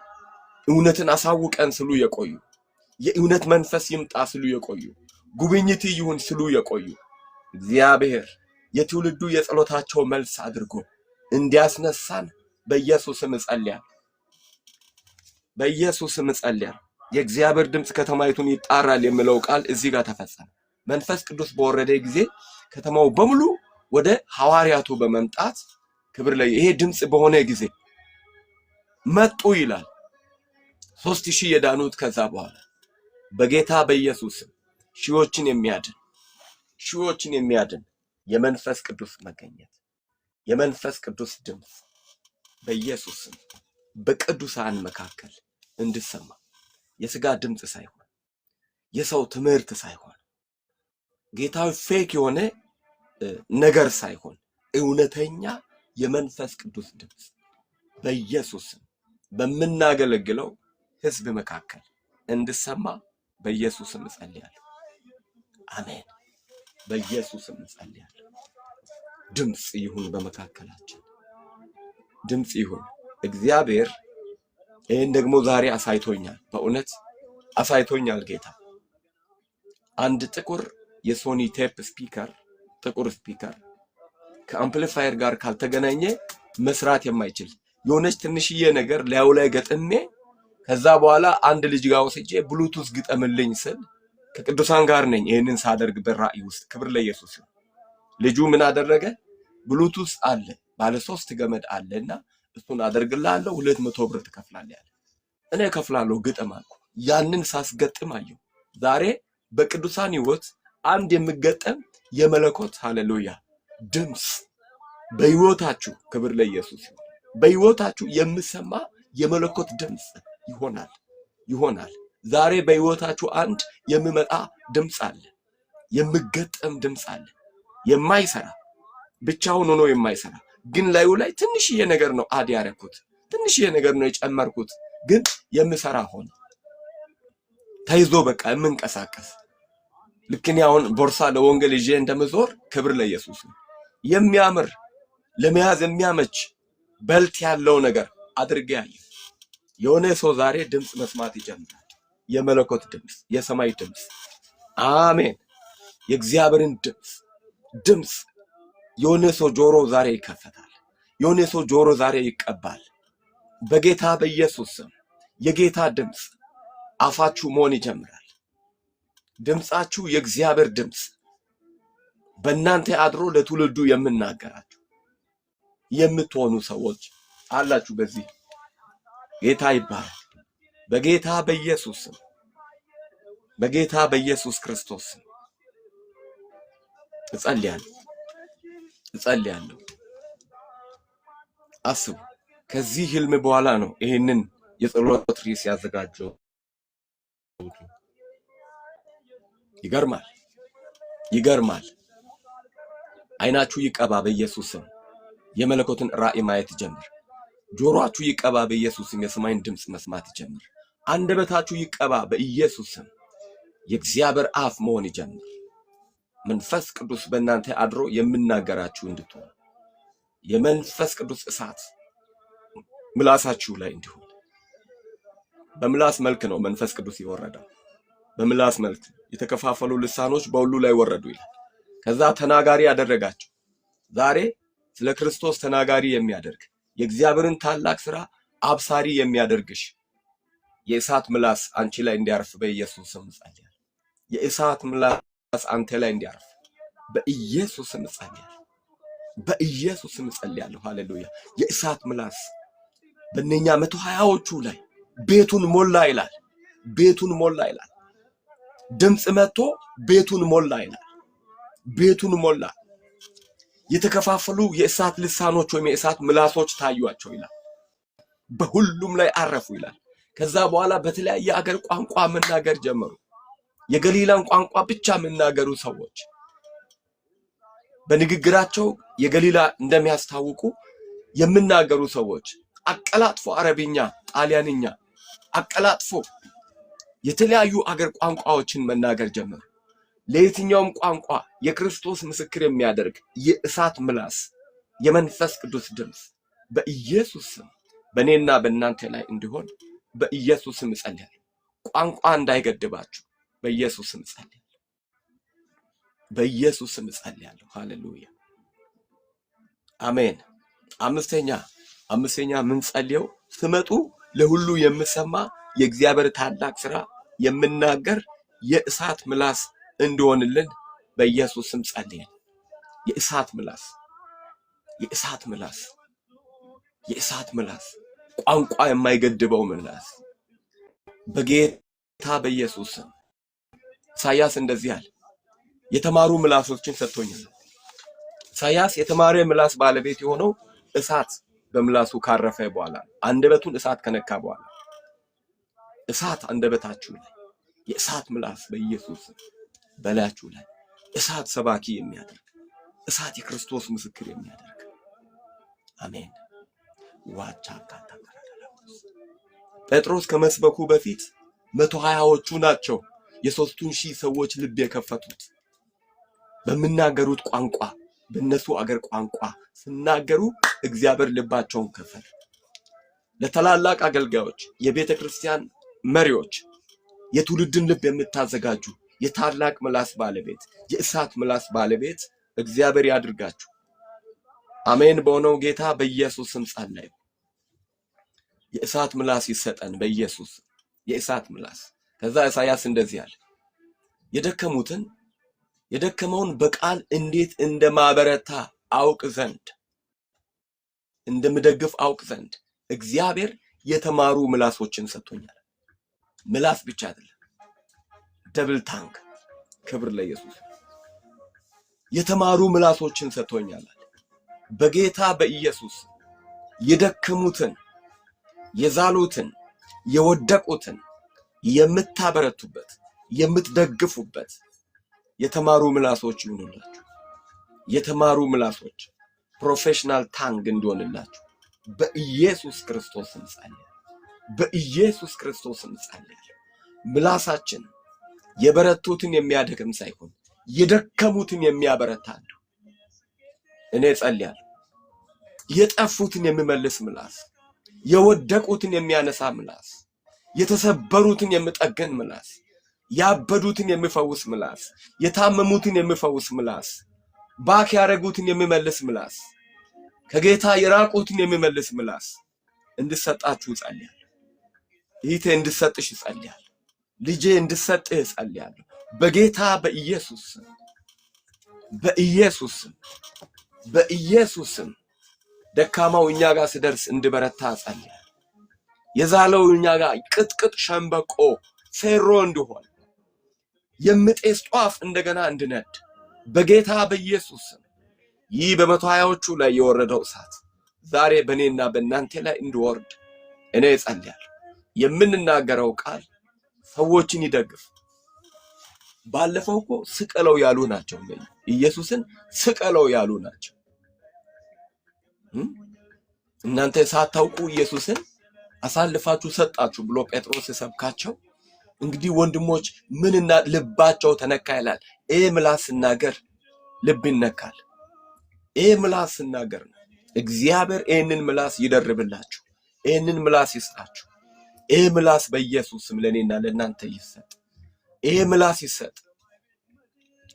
እውነትን አሳውቀን ስሉ የቆዩ የእውነት መንፈስ ይምጣ ስሉ የቆዩ ጉብኝት ይሁን ስሉ የቆዩ እግዚአብሔር የትውልዱ የጸሎታቸው መልስ አድርጎ እንዲያስነሳን በኢየሱስ ስም ጸልያለሁ። በኢየሱስ ስም ጸልያለሁ። የእግዚአብሔር ድምጽ ከተማይቱን ይጣራል የሚለው ቃል እዚህ ጋር ተፈጸመ። መንፈስ ቅዱስ በወረደ ጊዜ ከተማው በሙሉ ወደ ሐዋርያቱ በመምጣት ክብር ላይ ይሄ ድምጽ በሆነ ጊዜ መጡ ይላል። 3000 የዳኑት ከዛ በኋላ በጌታ በኢየሱስ ሺዎችን የሚያድን የመንፈስ ቅዱስ መገኘት የመንፈስ ቅዱስ ድምጽ በኢየሱስ በቅዱሳን መካከል እንድሰማ የሥጋ ድምጽ ሳይሆን የሰው ትምህርት ሳይሆን ጌታው ፌክ የሆነ ነገር ሳይሆን እውነተኛ የመንፈስ ቅዱስ ድምጽ በኢየሱስ በመናገለግለው ሕዝብ መካከል እንድሰማ በኢየሱስ ስም ጸልያለሁ። አሜን። በኢየሱስ ስም ጸልያለሁ። ድምጽ ይሁን በመካከላችን ድምጽ ይሁን። እግዚአብሔር ይሄን ደግሞ ዛሬ አሳይቶኛል። በእውነት አሳይቶኛል ጌታ። አንድ ጥቁር የሶኒ ቴፕ ስፒከር ጥቁር ስፒከር ከአምፕሊፋየር ጋር ካልተገናኘ መስራት የማይችል የሆነች ትንሽዬ ነገር ላዩ ላይ ገጥሜ ከዛ በኋላ አንድ ልጅ ጋር ወስጄ ብሉቱዝ ግጠምልኝ ስል ከቅዱሳን ጋር ነኝ ይሄንን ሳደርግ በራእይ ውስጥ ክብር ለኢየሱስ ይሁን። ልጁ ምን አደረገ? ብሉቱዝ አለ ባለ 3 ገመድ አለና እሱን አደርግልሃለሁ 200 ብር ትከፍላለህ ያለ። እኔ ከፍላለሁ ግጥም አልኩ። ያንን ሳስገጥም አየሁ ዛሬ በቅዱሳን ሕይወት አንድ የሚገጠም የመለኮት ሃሌሉያ ድምጽ በሕይወታችሁ ክብር ለኢየሱስ ይሁን። በሕይወታችሁ የምሰማ የመለኮት ድምጽ ይሆናል። ዛሬ በሕይወታችሁ አንድ የሚመጣ ድምጽ አለ፣ የሚገጠም ድምጽ አለ። የማይሰራ ብቻውን ሆኖ የማይሰራ ግን ላዩ ላይ ትንሽዬ ነገር ነው አድ ያረኩት፣ ትንሽዬ ነገር ነው የጨመርኩት፣ ግን የሚሰራ ሆነ ተይዞ በቃ የምንቀሳቀስ ልክ እኔ አሁን ቦርሳ ለወንጌል ይዤ እንደምዞር ክብር ለኢየሱስ ነው። የሚያምር ለመያዝ የሚያመች በልት ያለው ነገር አድርጌ ያየሁ የሆነ ሰው ዛሬ ድምጽ መስማት ይጀምራል። የመለኮት ድምጽ፣ የሰማይ ድምጽ፣ አሜን። የእግዚአብሔርን ድምጽ የሆነ ሰው ጆሮ ዛሬ ይከፈታል። የሆነ ሰው ጆሮ ዛሬ ይቀባል። በጌታ በኢየሱስ ስም የጌታ ድምጽ አፋችሁ መሆን ይጀምራል። ድምጻችሁ የእግዚአብሔር ድምጽ በእናንተ አድሮ ለትውልዱ የምናገራችሁ የምትሆኑ ሰዎች አላችሁ። በዚህ ጌታ ይባረክ። በጌታ በኢየሱስ ስም፣ በጌታ በኢየሱስ ክርስቶስ ስም እጸልያለሁ። አስቡ፣ ከዚህ ህልም በኋላ ነው ይሄንን የጸሎት ርዕስ ያዘጋጀው። ይገርማል። አይናችሁ ይቀባ በኢየሱስ ስም። የመለኮትን ራእይ ማየት ጀምር። ጆሮአችሁ ይቀባ በኢየሱስ ስም። የሰማይን ድምጽ መስማት ጀምር። አንደበታችሁ ይቀባ በኢየሱስ ስም። የእግዚአብሔር አፍ መሆን ይጀምር። መንፈስ ቅዱስ በእናንተ አድሮ የምናገራችሁ እንድትሆኑ የመንፈስ ቅዱስ እሳት ምላሳችሁ ላይ እንዲሆን። በምላስ መልክ ነው መንፈስ ቅዱስ የወረደው። በምላስ መልክ የተከፋፈሉ ልሳኖች በሁሉ ላይ ወረዱ ይላል። ከዛ ተናጋሪ ያደረጋቸው። ዛሬ ስለ ክርስቶስ ተናጋሪ የሚያደርግ የእግዚአብሔርን ታላቅ ሥራ አብሳሪ የሚያደርግሽ የእሳት ምላስ አንቺ ላይ እንዲያርፍ በኢየሱስ ስም ጸልያለሁ። የእሳት ምላስ አንተ ላይ እንዲያርፍ በኢየሱስ ስም ጸልያለሁ። በኢየሱስ ስም ጸልያለሁ። ሃሌሉያ። የእሳት ምላስ በእነኛ 120ዎቹ ላይ ቤቱን ሞላ ይላል። ቤቱን ሞላ ይላል። ድምጽ መጥቶ ቤቱን ሞላ ይላል። ቤቱን ሞላ። የተከፋፈሉ የእሳት ልሳኖች ወይም የእሳት ምላሶች ታዩአቸው ይላል። በሁሉም ላይ አረፉ ይላል። ከዛ በኋላ በተለያየ አገር ቋንቋ መናገር ጀመሩ። የገሊላን ቋንቋ ብቻ የሚናገሩ ሰዎች በንግግራቸው የገሊላ እንደሚያስታውቁ የሚናገሩ ሰዎች አቀላጥፎ አረብኛ፣ ጣሊያንኛ አቀላጥፎ የተለያዩ አገር ቋንቋዎችን መናገር ጀመሩ። ለየትኛውም ቋንቋ የክርስቶስ ምስክር የሚያደርግ የእሳት ምላስ የመንፈስ ቅዱስ ድምጽ በኢየሱስ ስም በእኔና በእናንተ ላይ እንዲሆን በኢየሱስ ስም ጸልያለሁ። ቋንቋ እንዳይገድባችሁ በኢየሱስ ስም ጸልያለሁ። በኢየሱስ ስም ጸልያለሁ። ሃሌሉያ አሜን። አምስተኛ ምን ጸልየው ስመጡ ለሁሉ የምሰማ የእግዚአብሔር ታላቅ ሥራ የምናገር የእሳት ምላስ እንዲሆንልን በኢየሱስ ስም ጸልያለሁ። የእሳት ምላስ ቋንቋ የማይገድበው ምላስ በጌታ በኢየሱስ ስም። ኢሳያስ እንደዚህ አለ፣ የተማሩ ምላሶችን ሰጥቶኛል። ኢሳያስ የተማረ ምላስ ባለቤት የሆነው እሳት በምላሱ ካረፈ በኋላ አንደበቱን እሳት ከነካ በኋላ እሳት አንደበታችሁ ላይ የእሳት ምላስ በኢየሱስ በላያችሁ ላይ እሳት ሰባኪ የሚያደርግ እሳት የክርስቶስ ምስክር የሚያደርግ አሜን። ጴጥሮስ ከመስበኩ በፊት 120ዎቹ ናቸው የ3000 ሰዎች ልብ የከፈቱት። በሚናገሩት ቋንቋ በእነሱ አገር ቋንቋ ሲናገሩ እግዚአብሔር ልባቸውን ከፈተ። ለታላላቅ አገልጋዮች፣ የቤተ ክርስቲያን መሪዎች፣ የትውልድን ልብ የምታዘጋጁ የታላቅ ምላስ ባለቤት የእሳት ምላስ ባለቤት እግዚአብሔር ያድርጋችሁ። አሜን በሆነው ጌታ በኢየሱስ ስም ጸለይኩ። የእሳት ምላስ ይሰጠን በኢየሱስ የእሳት ምላስ። ከዛ ኢሳይያስ እንደዚህ አለ፣ የደከመውን በቃል እንዴት እንደማበረታ አውቅ ዘንድ እንደምደግፍ አውቅ ዘንድ እግዚአብሔር የተማሩ ምላሶችን ሰጥቶኛል። ምላስ ብቻ አይደለም፣ ደብል ታንክ። ክብር ለኢየሱስ። የተማሩ ምላሶችን ሰጥቶኛል በጌታ በኢየሱስ። የደከሙትን፣ የዛሉትን፣ የወደቁትን የምታበረቱበት፣ የምትደግፉበት የተማሩ ምላሶች ይሁኑላችሁ። የተማሩ ምላሶች ፕሮፌሽናል ታንግ እንዲሆንላችሁ በኢየሱስ ክርስቶስ እንጸልያለን። በኢየሱስ ክርስቶስ እንጸልያለን። ምላሳችን የበረቱትን የሚያደክም ሳይሆን የደከሙትን የሚያበረታ ነው። እኔ ጸልያለሁ። የጠፉትን የሚመልስ ምላስ፣ የወደቁትን የሚያነሳ ምላስ፣ የተሰበሩትን የሚጠገን ምላስ፣ ያበዱትን የሚፈውስ ምላስ፣ የታመሙትን የሚፈውስ ምላስ፣ ባክ ያረጉትን የሚመልስ ምላስ፣ ከጌታ የራቁትን የሚመልስ ምላስ እንድሰጣችሁ ጸልያለሁ። ይሄ እንድሰጥሽ ጸልያለሁ። ልጄ እንድሰጥህ ጸልያለሁ በጌታ በኢየሱስ ስም። በኢየሱስ ስም፣ በኢየሱስ ስም። ደካማው እኛ ጋር ሲደርስ እንድበረታ ጸልያለሁ። የዛለው እኛ ጋር ቅጥቅጥ ሸምበቆ ፌሮ እንዲሆን የምጤስ ጧፍ እንደገና እንድነድ በጌታ በኢየሱስ ስም። ይህ በ120ዎቹ ላይ የወረደው እሳት ዛሬ በእኔና በእናንተ ላይ እንዲወርድ እኔ ጸልያለሁ። የምንናገረው ቃል ሰዎችን ይደግፍ። ባለፈው እኮ ስቀለው ያሉ ናቸው። ኢየሱስን ስቀለው ያሉ ናቸው። እናንተ ሳታውቁ ኢየሱስን አሳልፋችሁ ሰጣችሁ ብሎ ጴጥሮስ የሰብካቸው። እንግዲህ ወንድሞች ምንና ልባቸው ተነካ ይላል። ምላስ ሲናገር ልብ ይነካል። ምላስ ሲናገር ነው። እግዚአብሔር ይህንን ምላስ ይደርብላችሁ። ይህንን ምላስ ይስጣችሁ። ምላስ በኢየሱስ ስም ለኔና ለእናንተ ይሰጥ። ምላስ ይሰጥ።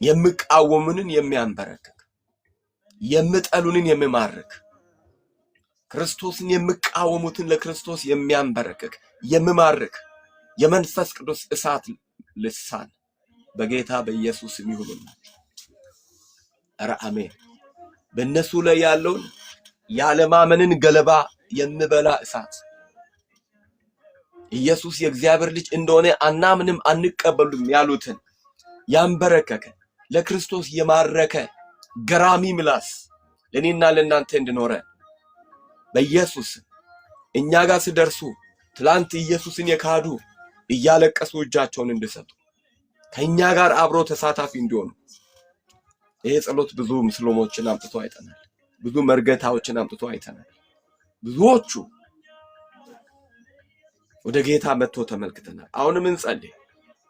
የሚቃወሙንን የሚያንበረክክ፣ የሚጠሉንን የሚማርክ፣ ክርስቶስን የሚቃወሙትን ለክርስቶስ የሚያንበረክክ የሚማርክ የመንፈስ ቅዱስ እሳት ልሳን በጌታ በኢየሱስ ስም ይሁንላችሁ። ኧረ አሜን። በእነሱ ላይ ያለውን ያለማመንን ገለባ የሚበላ እሳት ኢየሱስ የእግዚአብሔር ልጅ እንደሆነ አናምንም አንቀበሉም ያሉትን ያንበረከከ ለክርስቶስ የማረከ ገራሚ ምላስ ለኔና ለእናንተ እንድኖረ በኢየሱስ እኛ ጋር ሲደርሱ ትላንት ኢየሱስን የካዱ እያለቀሱ እጃቸውን እንዲሰጡ ከኛ ጋር አብሮ ተሳታፊ እንዲሆኑ ይሄ ጸሎት ብዙ ምስሎሞችን አምጥቶ አይተናል። ብዙ መርገታዎችን አምጥቶ አይተናል። ብዙዎቹ ወደ ጌታ መጥቶ ተመልክተናል። አሁንም እንጸልይ።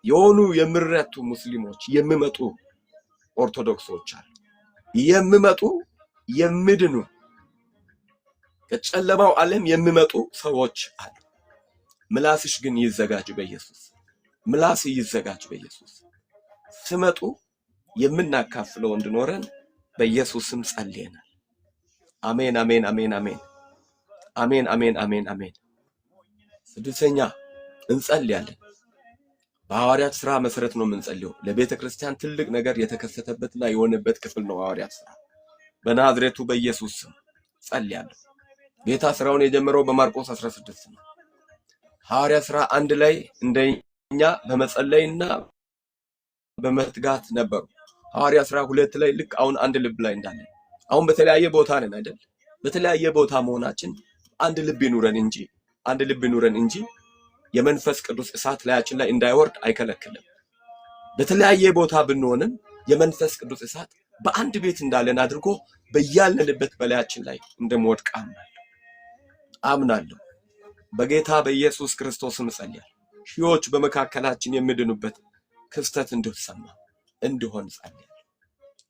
የሆኑ የሚረቱ ሙስሊሞች የሚመጡ ኦርቶዶክሶች አሉ። የሚመጡ የሚድኑ ከጨለማው ዓለም የሚመጡ ሰዎች አሉ። ምላስሽ ግን ይዘጋጅ በኢየሱስ። ምላስ ይዘጋጅ በኢየሱስ። ሲመጡ የምናካፍለው እንድኖረን በኢየሱስ ስም ጸልየናል። አሜን አሜን አሜን አሜን አሜን አሜን አሜን አሜን። ስድስተኛ እንጸልያለን። በሐዋርያት ሥራ መሰረት ነው የምንጸልየው። ለቤተ ክርስቲያን ትልቅ ነገር የተከሰተበትና የሆነበት ክፍል ነው ሐዋርያት ሥራ። በናዝሬቱ በኢየሱስ ስም ጸልያለሁ። ጌታ ሥራውን የጀመረው በማርቆስ 16 ነው። ሐዋርያት ሥራ 1 ላይ እንደኛ በመጸለይና በመትጋት ነበሩ። ሐዋርያት ሥራ 2 ላይ ልክ አሁን አንድ ልብ ላይ እንዳለ አሁን በተለያየ ቦታ ነን አይደል? በተለያየ ቦታ መሆናችን አንድ ልብ ይኑረን እንጂ የመንፈስ ቅዱስ እሳት ላያችን ላይ እንዳይወርድ አይከለክልም። በተለያየ ቦታ ብንሆንም የመንፈስ ቅዱስ እሳት በአንድ ቤት እንዳለን አድርጎ በያለንበት በላያችን ላይ እንደምወድቅ አምናለሁ። በጌታ በኢየሱስ ክርስቶስ እንጸልያለን። ሺዎች በመካከላችን የሚድኑበት ክስተት እንዲሆን ጸልያለሁ።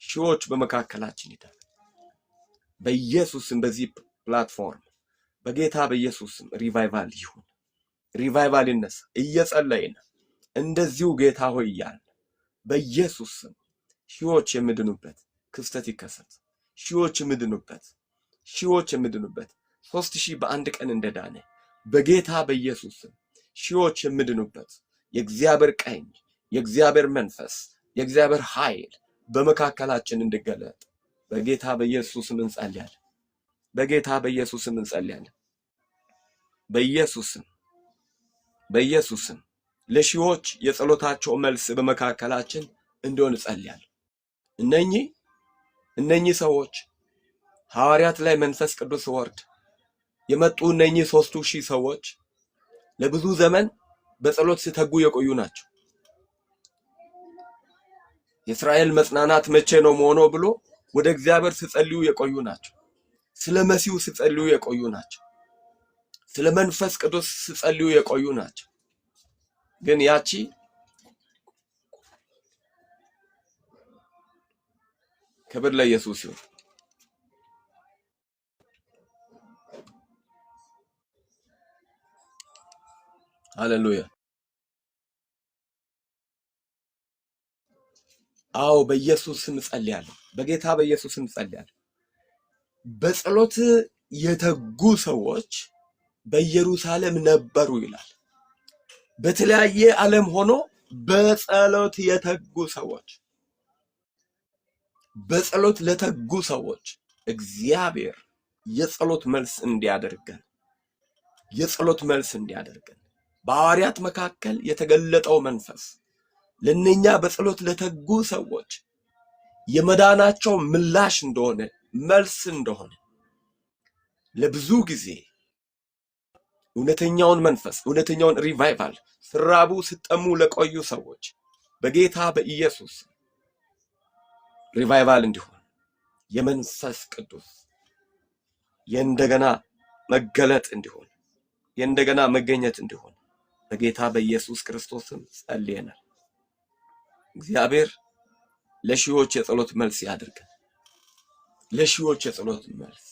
ሺዎች በመካከላችን ይዳኑ በኢየሱስም። በዚህ ፕላትፎርም በጌታ በኢየሱስም ሪቫይቫል ይሁን። ሪቫይቫል ይነሳ። እየጸለይን እንደዚሁ ጌታ ሆይ እያልን በኢየሱስም ሺዎች የሚድኑበት ክስተት ይከሰት። ሺዎች የሚድኑበት ሺዎች የሚድኑበት 3000 በአንድ ቀን እንደዳነ በጌታ በኢየሱስ ስም ሺዎች የሚድኑበት የእግዚአብሔር ቀኝ፣ የእግዚአብሔር መንፈስ፣ የእግዚአብሔር ኃይል በመካከላችን እንዲገለጥ በጌታ በኢየሱስ ስም እንጸልያለን። በጌታ በኢየሱስ ስም እንጸልያለን። በኢየሱስ ስም ለሺዎች የጸሎታቸው መልስ በመካከላችን እንዲሆን እንጸልያለን። እነኚህ ሰዎች ሐዋርያት ላይ መንፈስ ቅዱስ ወርድ የመጡ እነኚህ 3000 ሰዎች ለብዙ ዘመን በጸሎት ሲተጉ የቆዩ ናቸው። የእስራኤል መጽናናት መቼ ነው መሆኑ ብሎ ወደ እግዚአብሔር ሲጸልዩ የቆዩ ናቸው። ስለ መሲሁ ሲጸልዩ የቆዩ ናቸው። ስለ መንፈስ ቅዱስ ሲጸልዩ የቆዩ ናቸው። ግን ያቺ ክብር ለኢየሱስ ይሁን። ሃሌሉያ። አዎ በኢየሱስ ስም ጸልያለሁ። በጌታ በኢየሱስ ስም ጸልያለሁ። በጸሎት የተጉ ሰዎች በኢየሩሳሌም ነበሩ ይላል። በተለያየ ዓለም ሆኖ በጸሎት የተጉ ሰዎች በጸሎት ለተጉ ሰዎች እግዚአብሔር የጸሎት መልስ እንዲያደርገን በሐዋርያት መካከል የተገለጠው መንፈስ ለነኛ በጸሎት ለተጉ ሰዎች የመዳናቸው ምላሽ እንደሆነ መልስ እንደሆነ ለብዙ ጊዜ እውነተኛውን መንፈስ እውነተኛውን ሪቫይቫል ስራቡ ሲጠሙ ለቆዩ ሰዎች በጌታ በኢየሱስ ሪቫይቫል እንዲሆን የመንፈስ ቅዱስ የእንደገና መገለጥ እንዲሆን የእንደገና መገኘት እንዲሆን በጌታ በኢየሱስ ክርስቶስም ጸልየናል። እግዚአብሔር ለሺዎች የጸሎት መልስ ያድርገን። ለሺዎች የጸሎት መልስ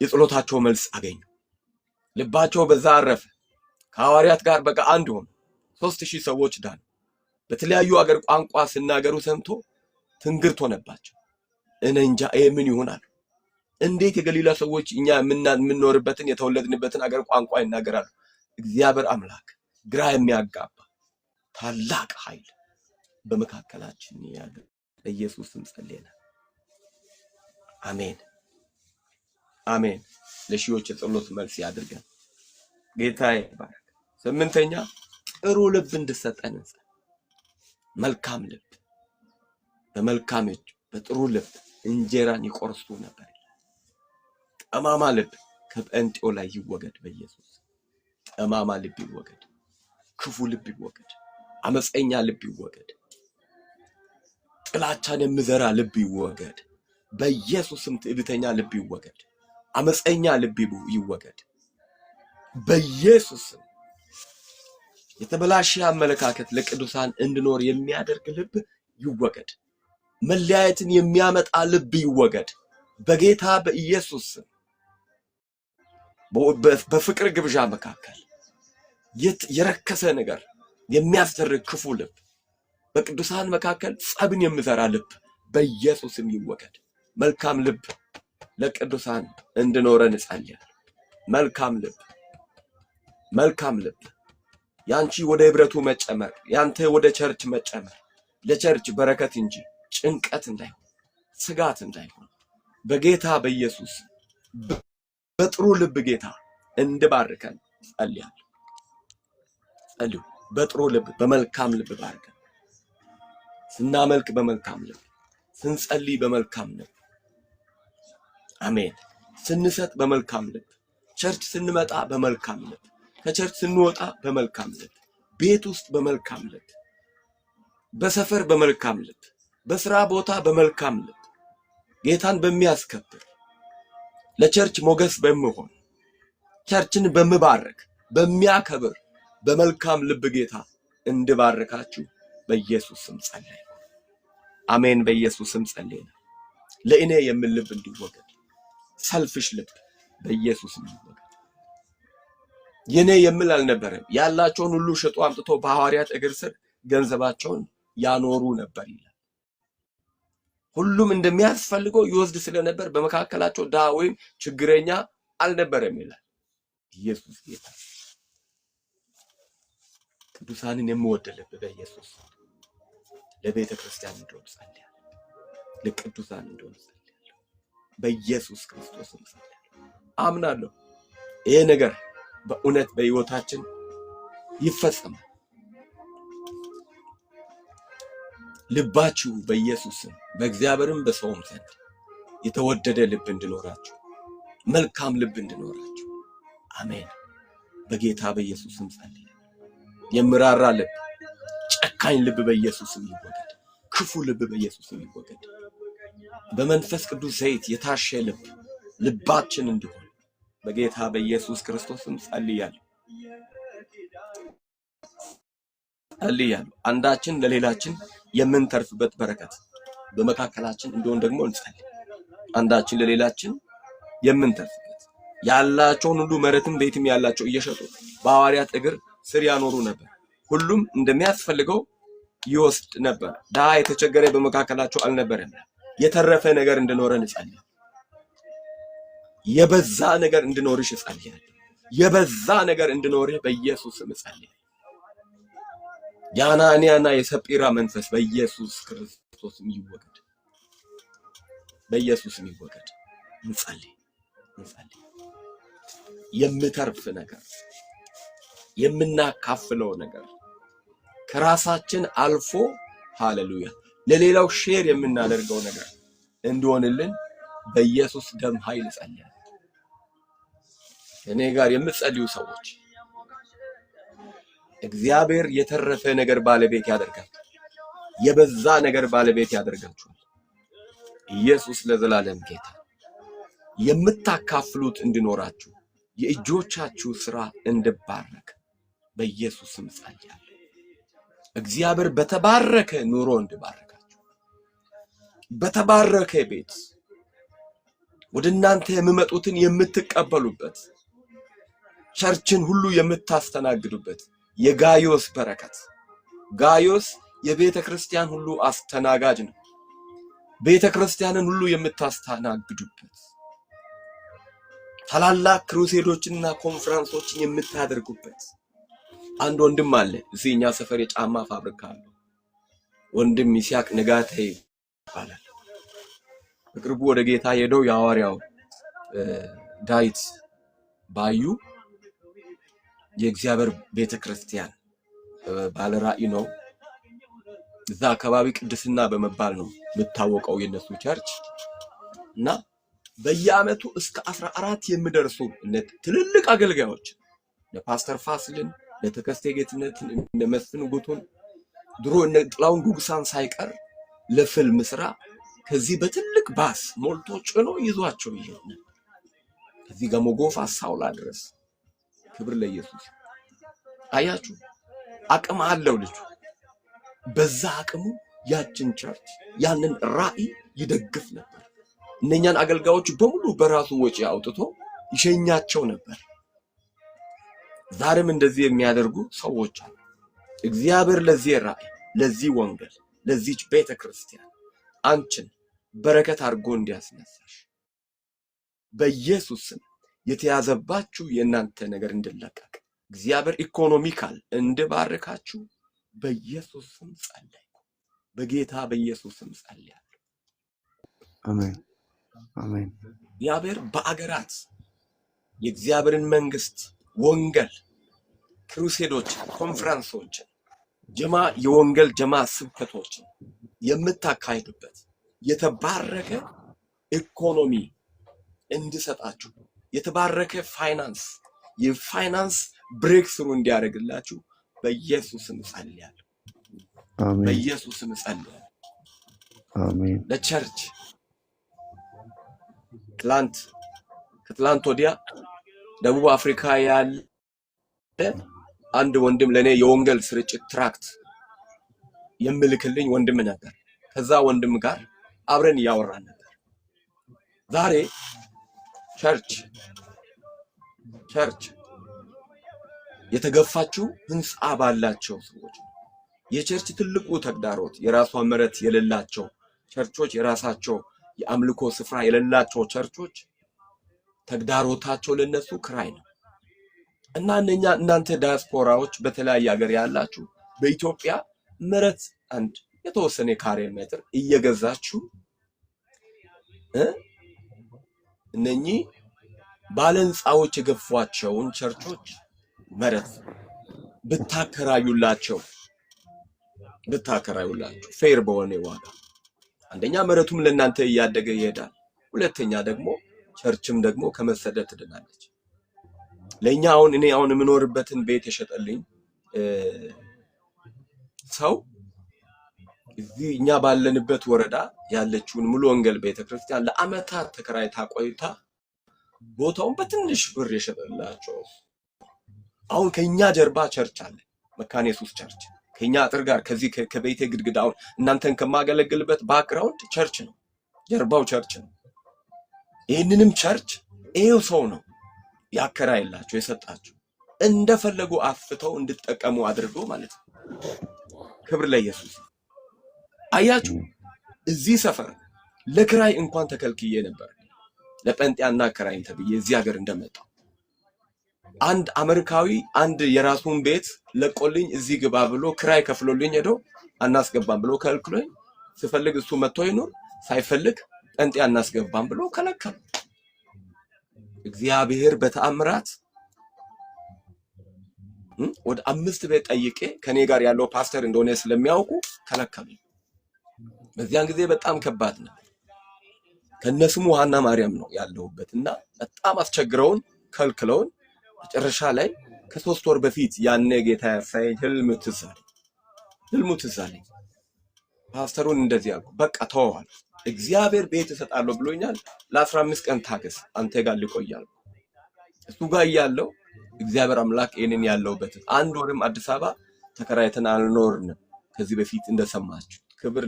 የጸሎታቸው መልስ አገኙ። ልባቸው በዛ አረፈ። ከሐዋርያት ጋር በቃ አንድ ሆኑ። 3000 ሰዎች ዳኑ። በተለያዩ አገር ቋንቋ ሲናገሩ ሰምቶ ትንግርት ሆነባቸው። እንጃ ምን ይሆናል? እንዴት የገሊላ ሰዎች እኛ የምንኖርበትን የተወለድንበትን አገር ቋንቋ ይናገራሉ? እግዚአብሔር አምላክ ግራ የሚያጋባ ታላቅ ኃይል በመካከላችን ያለ በኢየሱስም ጸልየናል። አሜን አሜን። ለሺዎች የጸሎት መልስ ያድርገን። ጌታ ይባረክ። 8ኛ ጥሩ ልብ እንድሰጠን መልካም ልብ። በመልካም እጅ በጥሩ ልብ እንጀራን ይቆርሱ ነበር። ጠማማ ልብ ከጴንጤው ላይ ይወገድ በኢየሱስ። ጠማማ ልብ ይወገድ። ክፉ ልብ ይወገድ። አመፀኛ ልብ ይወገድ። ጥላቻን የሚዘራ ልብ ይወገድ በኢየሱስም። ትዕቢተኛ ልብ ይወገድ። አመፀኛ ልብ ይወገድ በኢየሱስም። የተበላሸ አመለካከት ለቅዱሳን እንድኖር የሚያደርግ ልብ ይወገድ። መለያየትን የሚያመጣ ልብ ይወገድ በጌታ በኢየሱስ። በፍቅር ግብዣ መካከል የረከሰ ነገር የሚያስደርግ ክፉ ልብ፣ በቅዱሳን መካከል ጸብን የሚዘራ ልብ በኢየሱስም ይወገድ። መልካም ልብ ለቅዱሳን እንድኖረን ጸልያለሁ። መልካም ልብ ያንቺ ወደ ህብረቱ መጨመር፣ ያንተ ወደ ቸርች መጨመር ለቸርች በረከት እንጂ ጭንቀት እንዳይሆን ስጋት እንዳይሆን በጌታ በኢየሱስ በጥሩ ልብ ጌታ እንድባርከን ጸልያለሁ። ጸልዩ። በጥሩ ልብ በመልካም ልብ ባርከን። ስናመልክ በመልካም ልብ፣ ስንጸልይ በመልካም ልብ። አሜን። ስንሰጥ በመልካም ልብ፣ ቸርች ስንመጣ በመልካም ልብ፣ ከቸርች ስንወጣ በመልካም ልብ፣ ቤት ውስጥ በመልካም ልብ፣ በሰፈር በመልካም ልብ፣ በስራ ቦታ በመልካም ልብ፣ ጌታን በሚያስከብር ለቸርች ሞገስ በመሆን ቸርችን በመባረክ በሚያከብር በመልካም ልብ ጌታ እንድባረካችሁ በኢየሱስ ስም ጸልይ። አሜን። በኢየሱስ ስም ጸልይ። ለእኔ የሚል ልብ እንዲወገድ፣ ሰልፍሽ ልብ በኢየሱስ ስም ይወገድ። የኔ የሚል አልነበረም። ያላቸውን ሁሉ ሽጦ አምጥቶ በሐዋርያት እግር ስር ገንዘባቸውን ያኖሩ ነበር ይላል። ሁሉም እንደሚያስፈልገው ይወስድ ስለነበር በመካከላቸው ድሃ ወይም ችግረኛ አልነበረም ይላል። ኢየሱስ ጌታ። ቅዱሳንን የምወድ ልብ በኢየሱስ ለቤተ ክርስቲያን እንደሆነ ጸልያለሁ። ለቅዱሳን እንደሆነ ጸልያለሁ። በኢየሱስ ክርስቶስ ጸልያለሁ። አምናለሁ ይሄ ነገር በእውነት በሕይወታችን ይፈጸማል። ልባችሁ በኢየሱስ በእግዚአብሔርም በሰውም ዘንድ የተወደደ ልብ እንዲኖራችሁ፣ መልካም ልብ እንዲኖራችሁ አሜን። በጌታ በኢየሱስም ጸልያለሁ። የምራራ ልብ፣ ጨካኝ ልብ በኢየሱስም ይወገድ። ክፉ ልብ በኢየሱስም ይወገድ። በመንፈስ ቅዱስ ዘይት የታሸ ልብ ልባችን እንዲሆን በጌታ በኢየሱስ ክርስቶስም ጸልያለሁ። አንዳችን ለሌላችን የምንተርፍበት በረከት በመካከላችን እንደሆነ ደግሞ እንጸልይ። አንዳችን ለሌላችን የምንተርፍበት ያላቸውን ሁሉ መሬትም ቤትም ያላቸው እየሸጡ በሐዋርያት እግር ስር ያኖሩ ነበር። ሁሉም እንደሚያስፈልገው ይወስድ ነበር። ድሃ የተቸገረ በመካከላቸው አልነበረም። የተረፈ ነገር እንዲኖረን እጸልይ። የበዛ ነገር እንዲኖርሽ እጸልያለሁ። የበዛ ነገር እንዲኖርህ በኢየሱስ ስም እጸልያለሁ። የአናንያና የሰጲራ መንፈስ በኢየሱስ ክርስቶስ ይወገድ። በኢየሱስ ይወገድ። እንጸልይ። የምተርፍ ነገር፣ የምናካፍለው ነገር ከራሳችን አልፎ ሃሌሉያ ለሌላው ሼር የምናደርገው ነገር እንዲሆንልን በኢየሱስ ደም ኃይል ጸልያለሁ። እኔ ጋር የምትጸልዩ ሰዎች እግዚአብሔር የተረፈ ነገር ባለቤት ያደርጋችሁ፣ የበዛ ነገር ባለቤት ያደርጋችሁ። ኢየሱስ ለዘላለም ጌታ። የምታካፍሉት እንዲኖራችሁ፣ የእጆቻችሁ ሥራ እንዲባረክ በኢየሱስ ስም ጸልያለሁ። እግዚአብሔር በተባረከ ኑሮ እንዲባረካችሁ፣ በተባረከ ቤት ወደ እናንተ የሚመጡትን የምትቀበሉበት፣ ቸርችን ሁሉ የምታስተናግዱበት የጋዮስ በረከት። ጋዮስ የቤተ ክርስቲያን ሁሉ አስተናጋጅ ነው። ቤተ ክርስቲያንን ሁሉ የምታስተናግዱበት፣ ታላላቅ ክሩሴዶችንና ኮንፈረንሶችን የምታደርጉበት። አንድ ወንድም አለ እዚህ እኛ ሰፈር የጫማ ፋብሪካ አለ። ወንድም ይስሐቅ ንጋቴ ይባላል። በቅርቡ ወደ ጌታ ሄደው የሐዋርያው ዳዊት ባዩ የእግዚአብሔር ቤተክርስቲያን ባለራዕይ ነው። እዛ አካባቢ ቅድስና በመባል ነው የምታወቀው የነሱ ቸርች እና በየዓመቱ እስከ 14 የሚደርሱ ትልልቅ አገልጋዮች ለፓስተር ፋስልን፣ ለተከስቴ ጌትነትን፣ ለመስፍን ጉቱን፣ ድሮ እነ ጥላውን ጉግሳን ሳይቀር ለፊልም ስራ ከዚህ በትልቅ ባስ ሞልቶ ጭኖ ይዟቸው ይሄድ። ከዚህ ጋር ሞጎፋ ሳውላ ድረስ። ክብር ለኢየሱስ። አያችሁ አቅም አለው ልጁ። በዛ አቅሙ ያችን ቸርች ያንን ራዕይ ይደግፍ ነበር። እነኛን አገልጋዮች በሙሉ በራሱ ወጪ አውጥቶ ይሸኛቸው ነበር። ዛሬም እንደዚህ የሚያደርጉ ሰዎች አሉ። እግዚአብሔር ለዚህ ራዕይ፣ ለዚህ ወንጌል፣ ለዚች ቤተክርስቲያን አንቺን በረከት አድርጎ እንዲያስነሳሽ በኢየሱስ ስም የተያዘባችሁ የእናንተ ነገር እንድለቀቅ እግዚአብሔር ኢኮኖሚካል እንድባርካችሁ በኢየሱስ ስም ጸልያለሁ። በጌታ በኢየሱስ ስም ጸልያለሁ። አሜን አሜን። እግዚአብሔር በአገራት የእግዚአብሔርን መንግስት ወንጌል ክሩሴዶች፣ ኮንፈረንሶች፣ የወንጌል ጀማ ስብከቶች የምታካሂዱበት የተባረከ ኢኮኖሚ እንድሰጣችሁ፣ የተባረከ ፋይናንስ፣ የፋይናንስ ብሬክ ስሩ እንዲያደርግላችሁ በኢየሱስ ስም ጸልያለሁ። አሜን። በኢየሱስ ስም ጸልያለሁ። አሜን። ለቸርች ከትላንት ወዲያ ደቡብ አፍሪካ ያለ አንድ ወንድም ለኔ የወንጌል ስርጭት ትራክት የምልክልኝ ወንድም ነበር። ከዛ ወንድም ጋር አብረን ያወራን ነበር። ዛሬ ቸርች የተገፋችው ህንጻ ባላቸው ሰዎች ነው። የቸርች ትልቁ ተግዳሮት የራሷ መሬት የሌላቸው ቸርቾች የራሳቸው የአምልኮ ስፍራ የሌላቸው ቸርቾች ተግዳሮታቸው ለነሱ ክራይ ነው። እና እናንተ ዲያስፖራዎች በተለያየ ሀገር ያላችሁ በኢትዮጵያ መሬት አንድ የተወሰነ ካሬ ሜትር እየገዛችሁ እነኚህ ባለንጻዎች የገፏቸውን ቸርቾች መሬት ብታከራዩላቸው ፌር በሆነ ዋጋ አንደኛ መሬቱም ለእናንተ እያደገ ይሄዳል፣ ሁለተኛ ደግሞ ቸርችም ደግሞ ከመሰደድ ትድናለች። ለኛ አሁን እኔ አሁን የምኖርበትን ቤት የሸጠልኝ ሰው እዚህ እኛ ባለንበት ወረዳ ያለችውን ሙሉ ወንጌል ቤተክርስቲያን ለአመታት ተከራይታ ቆይታ ቦታውን በትንሽ ብር የሸጠላቸው። አሁን ከኛ ጀርባ ቸርች አለ፣ መካነ ኢየሱስ ቸርች ከኛ አጥር ጋር ከዚህ ከቤቴ ግድግዳው እናንተን ከማገለግልበት ባክግራውንድ ቸርች ነው፣ ጀርባው ቸርች ነው። ይህንንም ቸርች ይሄው ሰው ነው ያከራይላቸው የሰጣቸው እንደፈለጉ አፍተው እንድትጠቀሙ አድርጎ ማለት ነው። ክብር ለኢየሱስ። አያችሁ እዚህ ሰፈር ለክራይ እንኳን ተከልክዬ ነበር፣ ለጴንጤያና ክራይን ተብዬ እዚህ ሀገር እንደመጣው አንድ አሜሪካዊ አንድ የራሱን ቤት ለቆልኝ እዚህ ግባ ብሎ ክራይ ከፍሎልኝ ሄዶ አናስገባም ብሎ ከልክሎኝ ሲፈልግ እሱ መጥቶ ይኖር ሳይፈልግ ጴንጤያ አናስገባም ብሎ ከለከሉ። እግዚአብሔር በተአምራት ወደ 5 ቤት ጠይቄ ከኔ ጋር ያለው ፓስተር እንደሆነ ስለሚያውቁ ከለከሉ። በዚያን ጊዜ በጣም ከባድ ነው። ከነስሙ ሐና ማርያም ነው ያለውበትና በጣም አስቸግረውን ከልክለውን መጨረሻ ላይ ከ3 ወር በፊት ያኔ ጌታ ያሳየኝ ህልሙ ትዝ አለኝ። ፓስተሩን እንደዚህ አልኩ፣ በቃ ተወዋል፣ እግዚአብሔር ቤት እሰጣለሁ ብሎኛል፣ ለ15 ቀን ታገስ፣ አንተ ጋር ልቆያል። እሱ ጋር ያለው እግዚአብሔር አምላክ እኔን ያለውበት 1 ወርም አዲስ አበባ ተከራይተን አልኖርንም። ከዚህ በፊት እንደሰማችሁ ክብር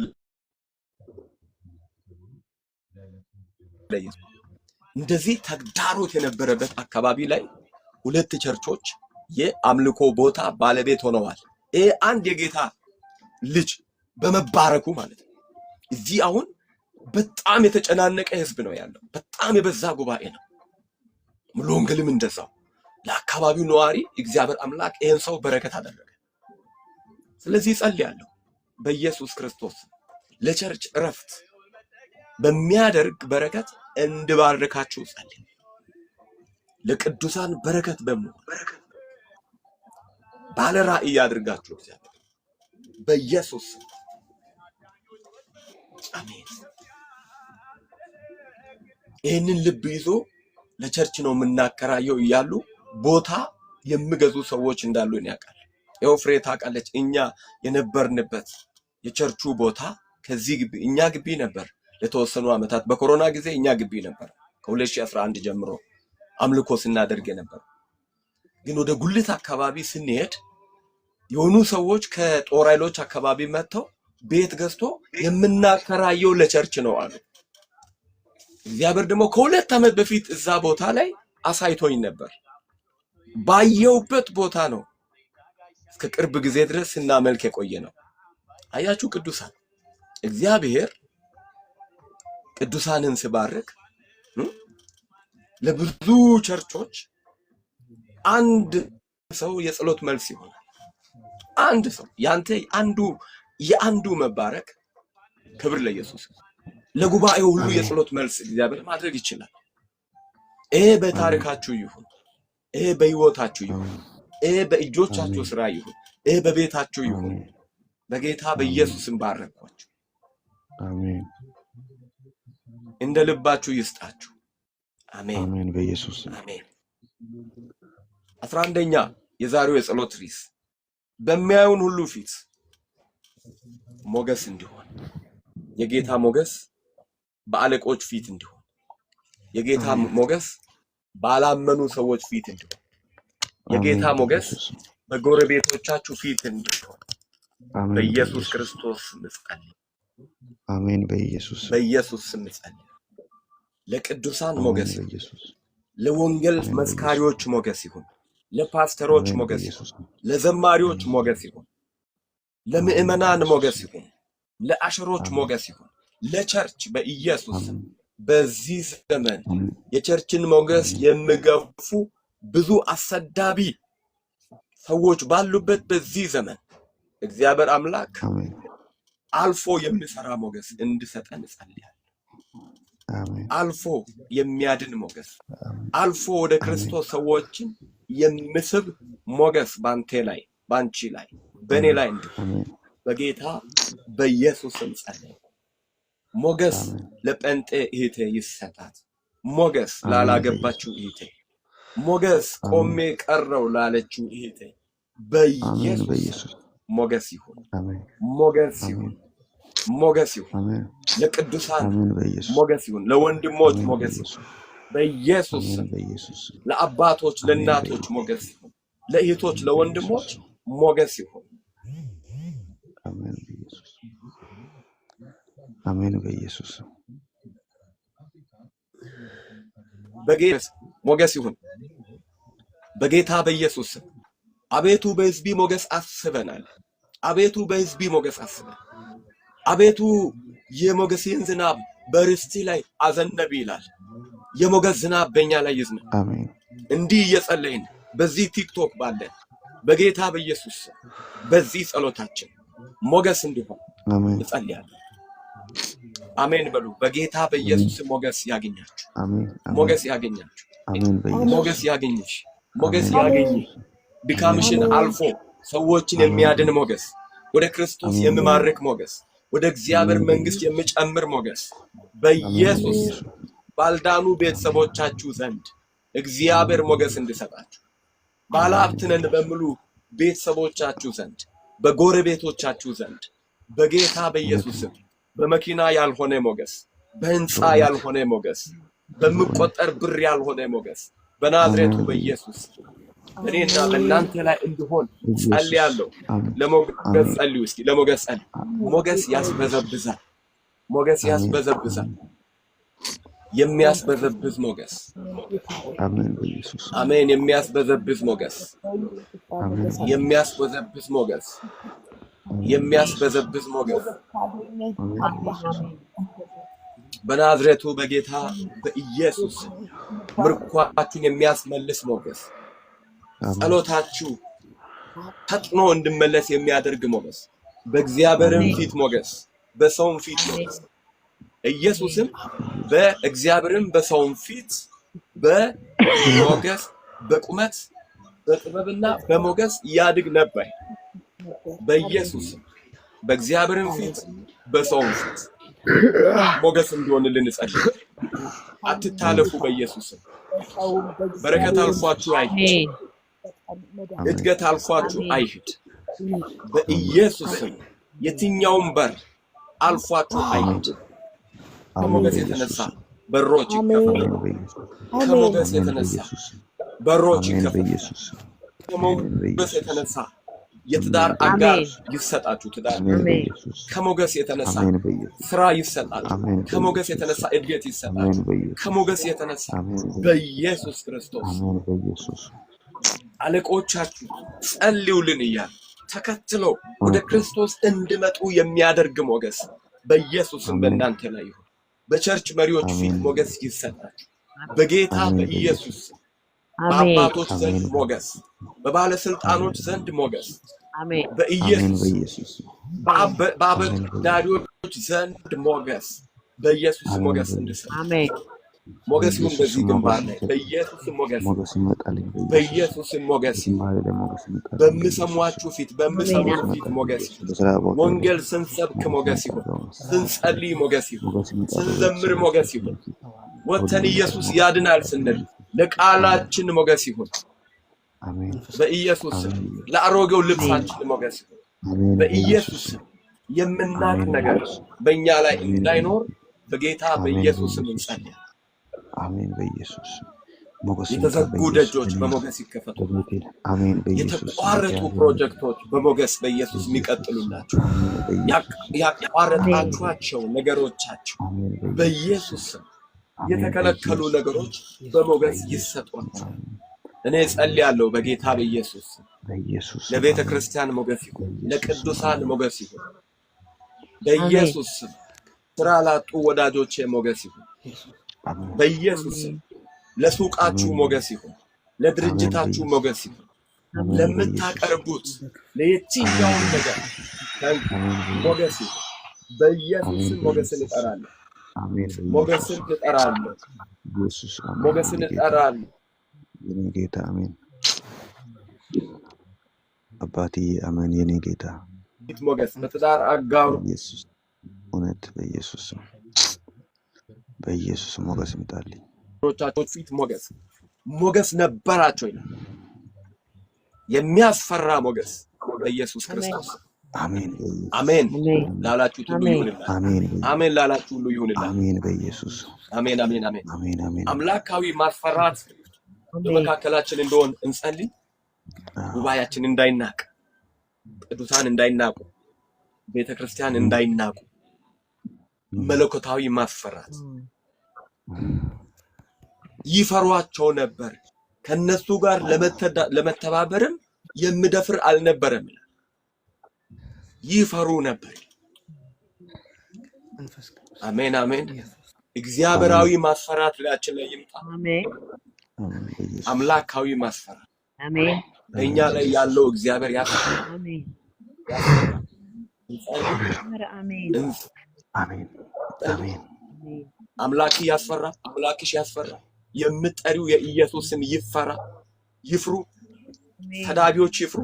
ለኢየሱስ። እንደዚህ ተግዳሮት የነበረበት አካባቢ ላይ 2 ቸርቾች የአምልኮ ቦታ ባለቤት ሆነዋል። ይሄ አንድ የጌታ ልጅ በመባረኩ ማለት ነው። እዚህ አሁን በጣም የተጨናነቀ ህዝብ ነው ያለው፣ በጣም የበዛ ጉባኤ ነው። ሙሉ ወንጌልም እንደዛው ለአካባቢው ነዋሪ እግዚአብሔር አምላክ ይሄን ሰው በረከት አደረገ። ስለዚህ ጸልያለሁ በኢየሱስ ክርስቶስ ለቸርች እረፍት በሚያደርግ በረከት እንድባርካችሁ ጸልይ። ለቅዱሳን በረከት በመሆን ባለ ራእይ ያድርጋችሁ እግዚአብሔር በኢየሱስ አሜን። ይህንን ልብ ይዞ ለቸርች ነው የምናከራየው እያሉ ቦታ የሚገዙ ሰዎች እንዳሉ ያውቃል። ይኸው ፍሬ ታውቃለች። እኛ የነበርንበት የቸርቹ ቦታ ከዚህ ግቢ እኛ ግቢ ነበር ለተወሰኑ ዓመታት። በኮሮና ጊዜ እኛ ግቢ ነበር ከ2011 ጀምሮ አምልኮ ስናደርግ ነበር። ግን ወደ ጉልት አካባቢ ስንሄድ የሆኑ ሰዎች ከጦር ኃይሎች አካባቢ መጥተው ቤት ገዝቶ የምናከራየው ለቸርች ነው አሉ። እግዚአብሔር ደግሞ ከ2 ዓመት በፊት እዛ ቦታ ላይ አሳይቶኝ ነበር። ባየውበት ቦታ ነው እስከ ቅርብ ጊዜ ድረስ ስናመልክ የቆየ ነው። አያችሁ ቅዱሳን፣ እግዚአብሔር ቅዱሳንን ሲባርክ ለብዙ ቸርቾች አንድ ሰው የጸሎት መልስ ይሆናል። አንድ ሰው ያንተ የአንዱ መባረክ ክብር ለኢየሱስ። ለጉባኤው ሁሉ የጸሎት መልስ እግዚአብሔር ማድረግ ይችላል። ይሄ በታሪካችሁ ይሁን፣ ይሄ በህይወታችሁ ይሁን፣ ይሄ በእጆቻችሁ ስራ ይሁን፣ ይሄ በቤታችሁ ይሁን። በጌታ በኢየሱስም ባረኳችሁ። አሜን። እንደ ልባችሁ ይስጣችሁ። አሜን አሜን። በኢየሱስ አሜን። 11ኛ የዛሬው የጸሎት ርዕስ በሚያዩን ሁሉ ፊት ሞገስ እንዲሆን፣ የጌታ ሞገስ በአለቆች ፊት እንዲሆን፣ የጌታ ሞገስ ባላመኑ ሰዎች ፊት እንዲሆን፣ የጌታ ሞገስ በጎረቤቶቻችሁ ፊት እንዲሆን በኢየሱስ ክርስቶስ ስም አሜን። በኢየሱስ ስም ለቅዱሳን ሞገስ ይሁን፣ ለወንጌል መስካሪዎች ሞገስ ይሁን፣ ለፓስተሮች ሞገስ ይሁን፣ ለዘማሪዎች ሞገስ ይሁን፣ ለምእመናን ሞገስ ይሁን፣ ለአሽሮች ሞገስ ይሁን፣ ለቸርች በኢየሱስ በዚህ ዘመን የቸርችን ሞገስ የሚገፉ ብዙ አሰዳቢ ሰዎች ባሉበት በዚህ ዘመን እግዚአብሔር አምላክ አልፎ የሚሰራ ሞገስ እንድሰጠን ጸልያለሁ። አልፎ የሚያድን ሞገስ፣ አልፎ ወደ ክርስቶስ ሰዎችን የሚስብ ሞገስ ባንተ ላይ፣ ባንቺ ላይ፣ በኔ ላይ እንዲሆን በጌታ በኢየሱስ ስም ጸልያለሁ። ሞገስ ለጴንጤ እህቴ ይሰጣት። ሞገስ ላላገባችው እህቴ፣ ሞገስ ቆሜ ቀረው ላለችው እህቴ በኢየሱስ ሞገስ ይሁን። ሞገስ ይሁን። ሞገስ ይሁን። ለቅዱሳን ሞገስ ይሁን። ለወንድሞች ሞገስ ይሁን በኢየሱስ። ለአባቶች ለእናቶች ሞገስ ይሁን። ለእህቶች ለወንድሞች ሞገስ ይሁን። አሜን በኢየሱስ። በጌታ ሞገስ ይሁን በጌታ በኢየሱስ። አቤቱ በሕዝቢ ሞገስ አስበናል። አቤቱ በሕዝቢ ሞገስ አስበን። አቤቱ የሞገስህን ዝናብ በርስቲ ላይ አዘነብ ይላል። የሞገስ ዝናብ በእኛ ላይ ይዝነብ። አሜን። እንዲህ እየጸለይን በዚህ ቲክቶክ ባለን በጌታ በኢየሱስ በዚህ ጸሎታችን ሞገስ እንዲሆን እጸልያለሁ። አሜን በሉ። በጌታ በኢየሱስ ሞገስ ያገኛችሁ። ሞገስ ያገኛችሁ። ሞገስ ያገኝሽ። ሞገስ ያገኝሽ። ድካምሽን አልፎ ሰዎችን የሚያድን ሞገስ፣ ወደ ክርስቶስ የሚማርክ ሞገስ፣ ወደ እግዚአብሔር መንግስት የሚጨምር ሞገስ በኢየሱስ ባልዳኑ ቤተሰቦቻችሁ ዘንድ እግዚአብሔር ሞገስ እንዲሰጣችሁ፣ ባለሀብት ነን በሚሉ ቤተሰቦቻችሁ ዘንድ፣ በጎረቤቶቻችሁ ዘንድ በጌታ በኢየሱስ በመኪና ያልሆነ ሞገስ፣ በህንፃ ያልሆነ ሞገስ፣ በሚቆጠር ብር ያልሆነ ሞገስ በናዝሬቱ በኢየሱስ እኔና በእናንተ ላይ እንዲሆን ጸልያለሁ። ለሞገስ ጸልዩ እስኪ። ለሞገስ ጸልዩ። ሞገስ ያስበዘብዛል። ሞገስ ያስበዘብዛል። የሚያስበዘብዝ ሞገስ። አሜን በኢየሱስ። አሜን። የሚያስበዘብዝ ሞገስ። የሚያስበዘብዝ ሞገስ። የሚያስበዘብዝ ሞገስ በናዝሬቱ በጌታ በኢየሱስ ምርኳችሁን የሚያስመልስ ሞገስ፣ ጸሎታችሁ ፈጥኖ እንድመለስ የሚያደርግ ሞገስ፣ በእግዚአብሔርም ፊት ሞገስ፣ በሰውም ፊት ሞገስ። ኢየሱስም በእግዚአብሔርም በሰውም ፊት በሞገስ በቁመት በጥበብና በሞገስ ያድግ ነበር። በኢየሱስ በእግዚአብሔርም ፊት በሰውም ፊት ሞገስ እንዲሆንልን ጸልይ። አትታለፉ። በኢየሱስ በረከት አልፏችሁ አይሂድ። እድገት አልፏችሁ አይሂድ። በኢየሱስ የትኛውም በር አልፏችሁ አይሂድ። ከሞገስ የተነሳ በሮች ይከፈታሉ። ከሞገስ የተነሳ በሮች ይከፈታሉ። ከሞገስ የተነሳ የትዳር አጋር ይሰጣችሁ። ትዳር ከሞገስ የተነሳ ስራ ይሰጣችሁ። ከሞገስ የተነሳ እድገት ይሰጣችሁ። ከሞገስ የተነሳ በኢየሱስ ክርስቶስ አለቆቻችሁ ጸልዩልን እያሉ ተከትለው ወደ ክርስቶስ እንዲመጡ የሚያደርግ ሞገስ በኢየሱስም በእናንተ ላይ ይሁን። በቸርች መሪዎች ፊት ሞገስ ይሰጣችሁ በጌታ በኢየሱስ። በአባቶች ዘንድ ሞገስ፣ በባለስልጣኖች ዘንድ ሞገስ በኢየሱስ። በአበዳሪዎች ዘንድ ሞገስ በኢየሱስ ሞገስ እንድሰጥ ሞገስ ይሁን በዚህ ግንባር ላይ በኢየሱስ ሞገስ፣ በኢየሱስ ሞገስ በሚሰሟችሁ ፊት በሚሰሙት ፊት ሞገስ ይሁን። ወንጌል ስንሰብክ ሞገስ ይሁን። ስንጸልይ ሞገስ ይሁን። ስንዘምር ሞገስ ይሁን። ወጥተን ኢየሱስ ያድናል ስንል ለቃላችን ሞገስ ይሁን በኢየሱስ። ለአሮጌው ልብሳችን ሞገስ ይሁን በኢየሱስ። የምናቅ ነገር በእኛ ላይ እንዳይኖር በጌታ በኢየሱስ እንጸልይ። አሜን በኢየሱስ። የተዘጉ ደጆች በሞገስ ይከፈቱ። የተቋረጡ ፕሮጀክቶች በሞገስ በኢየሱስ የሚቀጥሉላችሁ። ያቋረጣችኋቸው ነገሮቻችሁ በኢየሱስ የተከለከሉ ነገሮች በሞገስ ይሰጧቸው። እኔ ጸልያለሁ በጌታ በኢየሱስ። ለቤተ ክርስቲያን ሞገስ ይሁን። ለቅዱሳን ሞገስ ይሁን በኢየሱስ። ስራ ላጡ ወዳጆቼ ሞገስ ይሁን በኢየሱስ ስም። ለሱቃችሁ ሞገስ ይሁን፣ ለድርጅታችሁ ሞገስ ይሁን፣ ለምታቀርቡት ለየትኛውም ነገር ሞገስ ይሁን በኢየሱስ ስም። ሞገስን እጠራለሁ፣ ሞገስን እጠራለሁ፣ ሞገስን እጠራለሁ። የኔ ጌታ አሜን። አባትዬ አሜን። የኔ ጌታ ሞገስ በትዳር አጋሩ ኢየሱስ እውነት በኢየሱስ ስም በኢየሱስ ሞገስ ይምጣልኝ። ሮቻቸው ፊት ሞገስ ነበራቸው ይላል። የሚያስፈራ ሞገስ በኢየሱስ ክርስቶስ አሜን። አሜን ላላችሁ ሁሉ ይሁንላችሁ። አሜን አሜን ላላችሁ ሁሉ ይሁንላችሁ። አሜን በኢየሱስ አሜን አሜን አሜን አሜን አሜን። አምላካዊ ማስፈራት በመካከላችን እንደሆን እንጸልይ። ጉባኤያችን እንዳይናቅ፣ ቅዱሳን እንዳይናቁ፣ ቤተክርስቲያን እንዳይናቁ መለኮታዊ ማስፈራት ይፈሯቸው ነበር። ከነሱ ጋር ለመተባበርም የምደፍር አልነበረም። ይፈሩ ነበር። አሜን አሜን። እግዚአብሔራዊ ማስፈራት ላችን ላይ ይምጣ። አሜን። አምላካዊ ማስፈራት አሜን። በእኛ ላይ ያለው እግዚአብሔር ያስፈራ። አሜን አሜን አሜን አሜን። አምላክ ያስፈራ፣ አምላክሽ ያስፈራ። የምትጠሪው የኢየሱስ ስም ይፈራ፣ ይፍሩ። ተዳቢዎች ይፍሩ።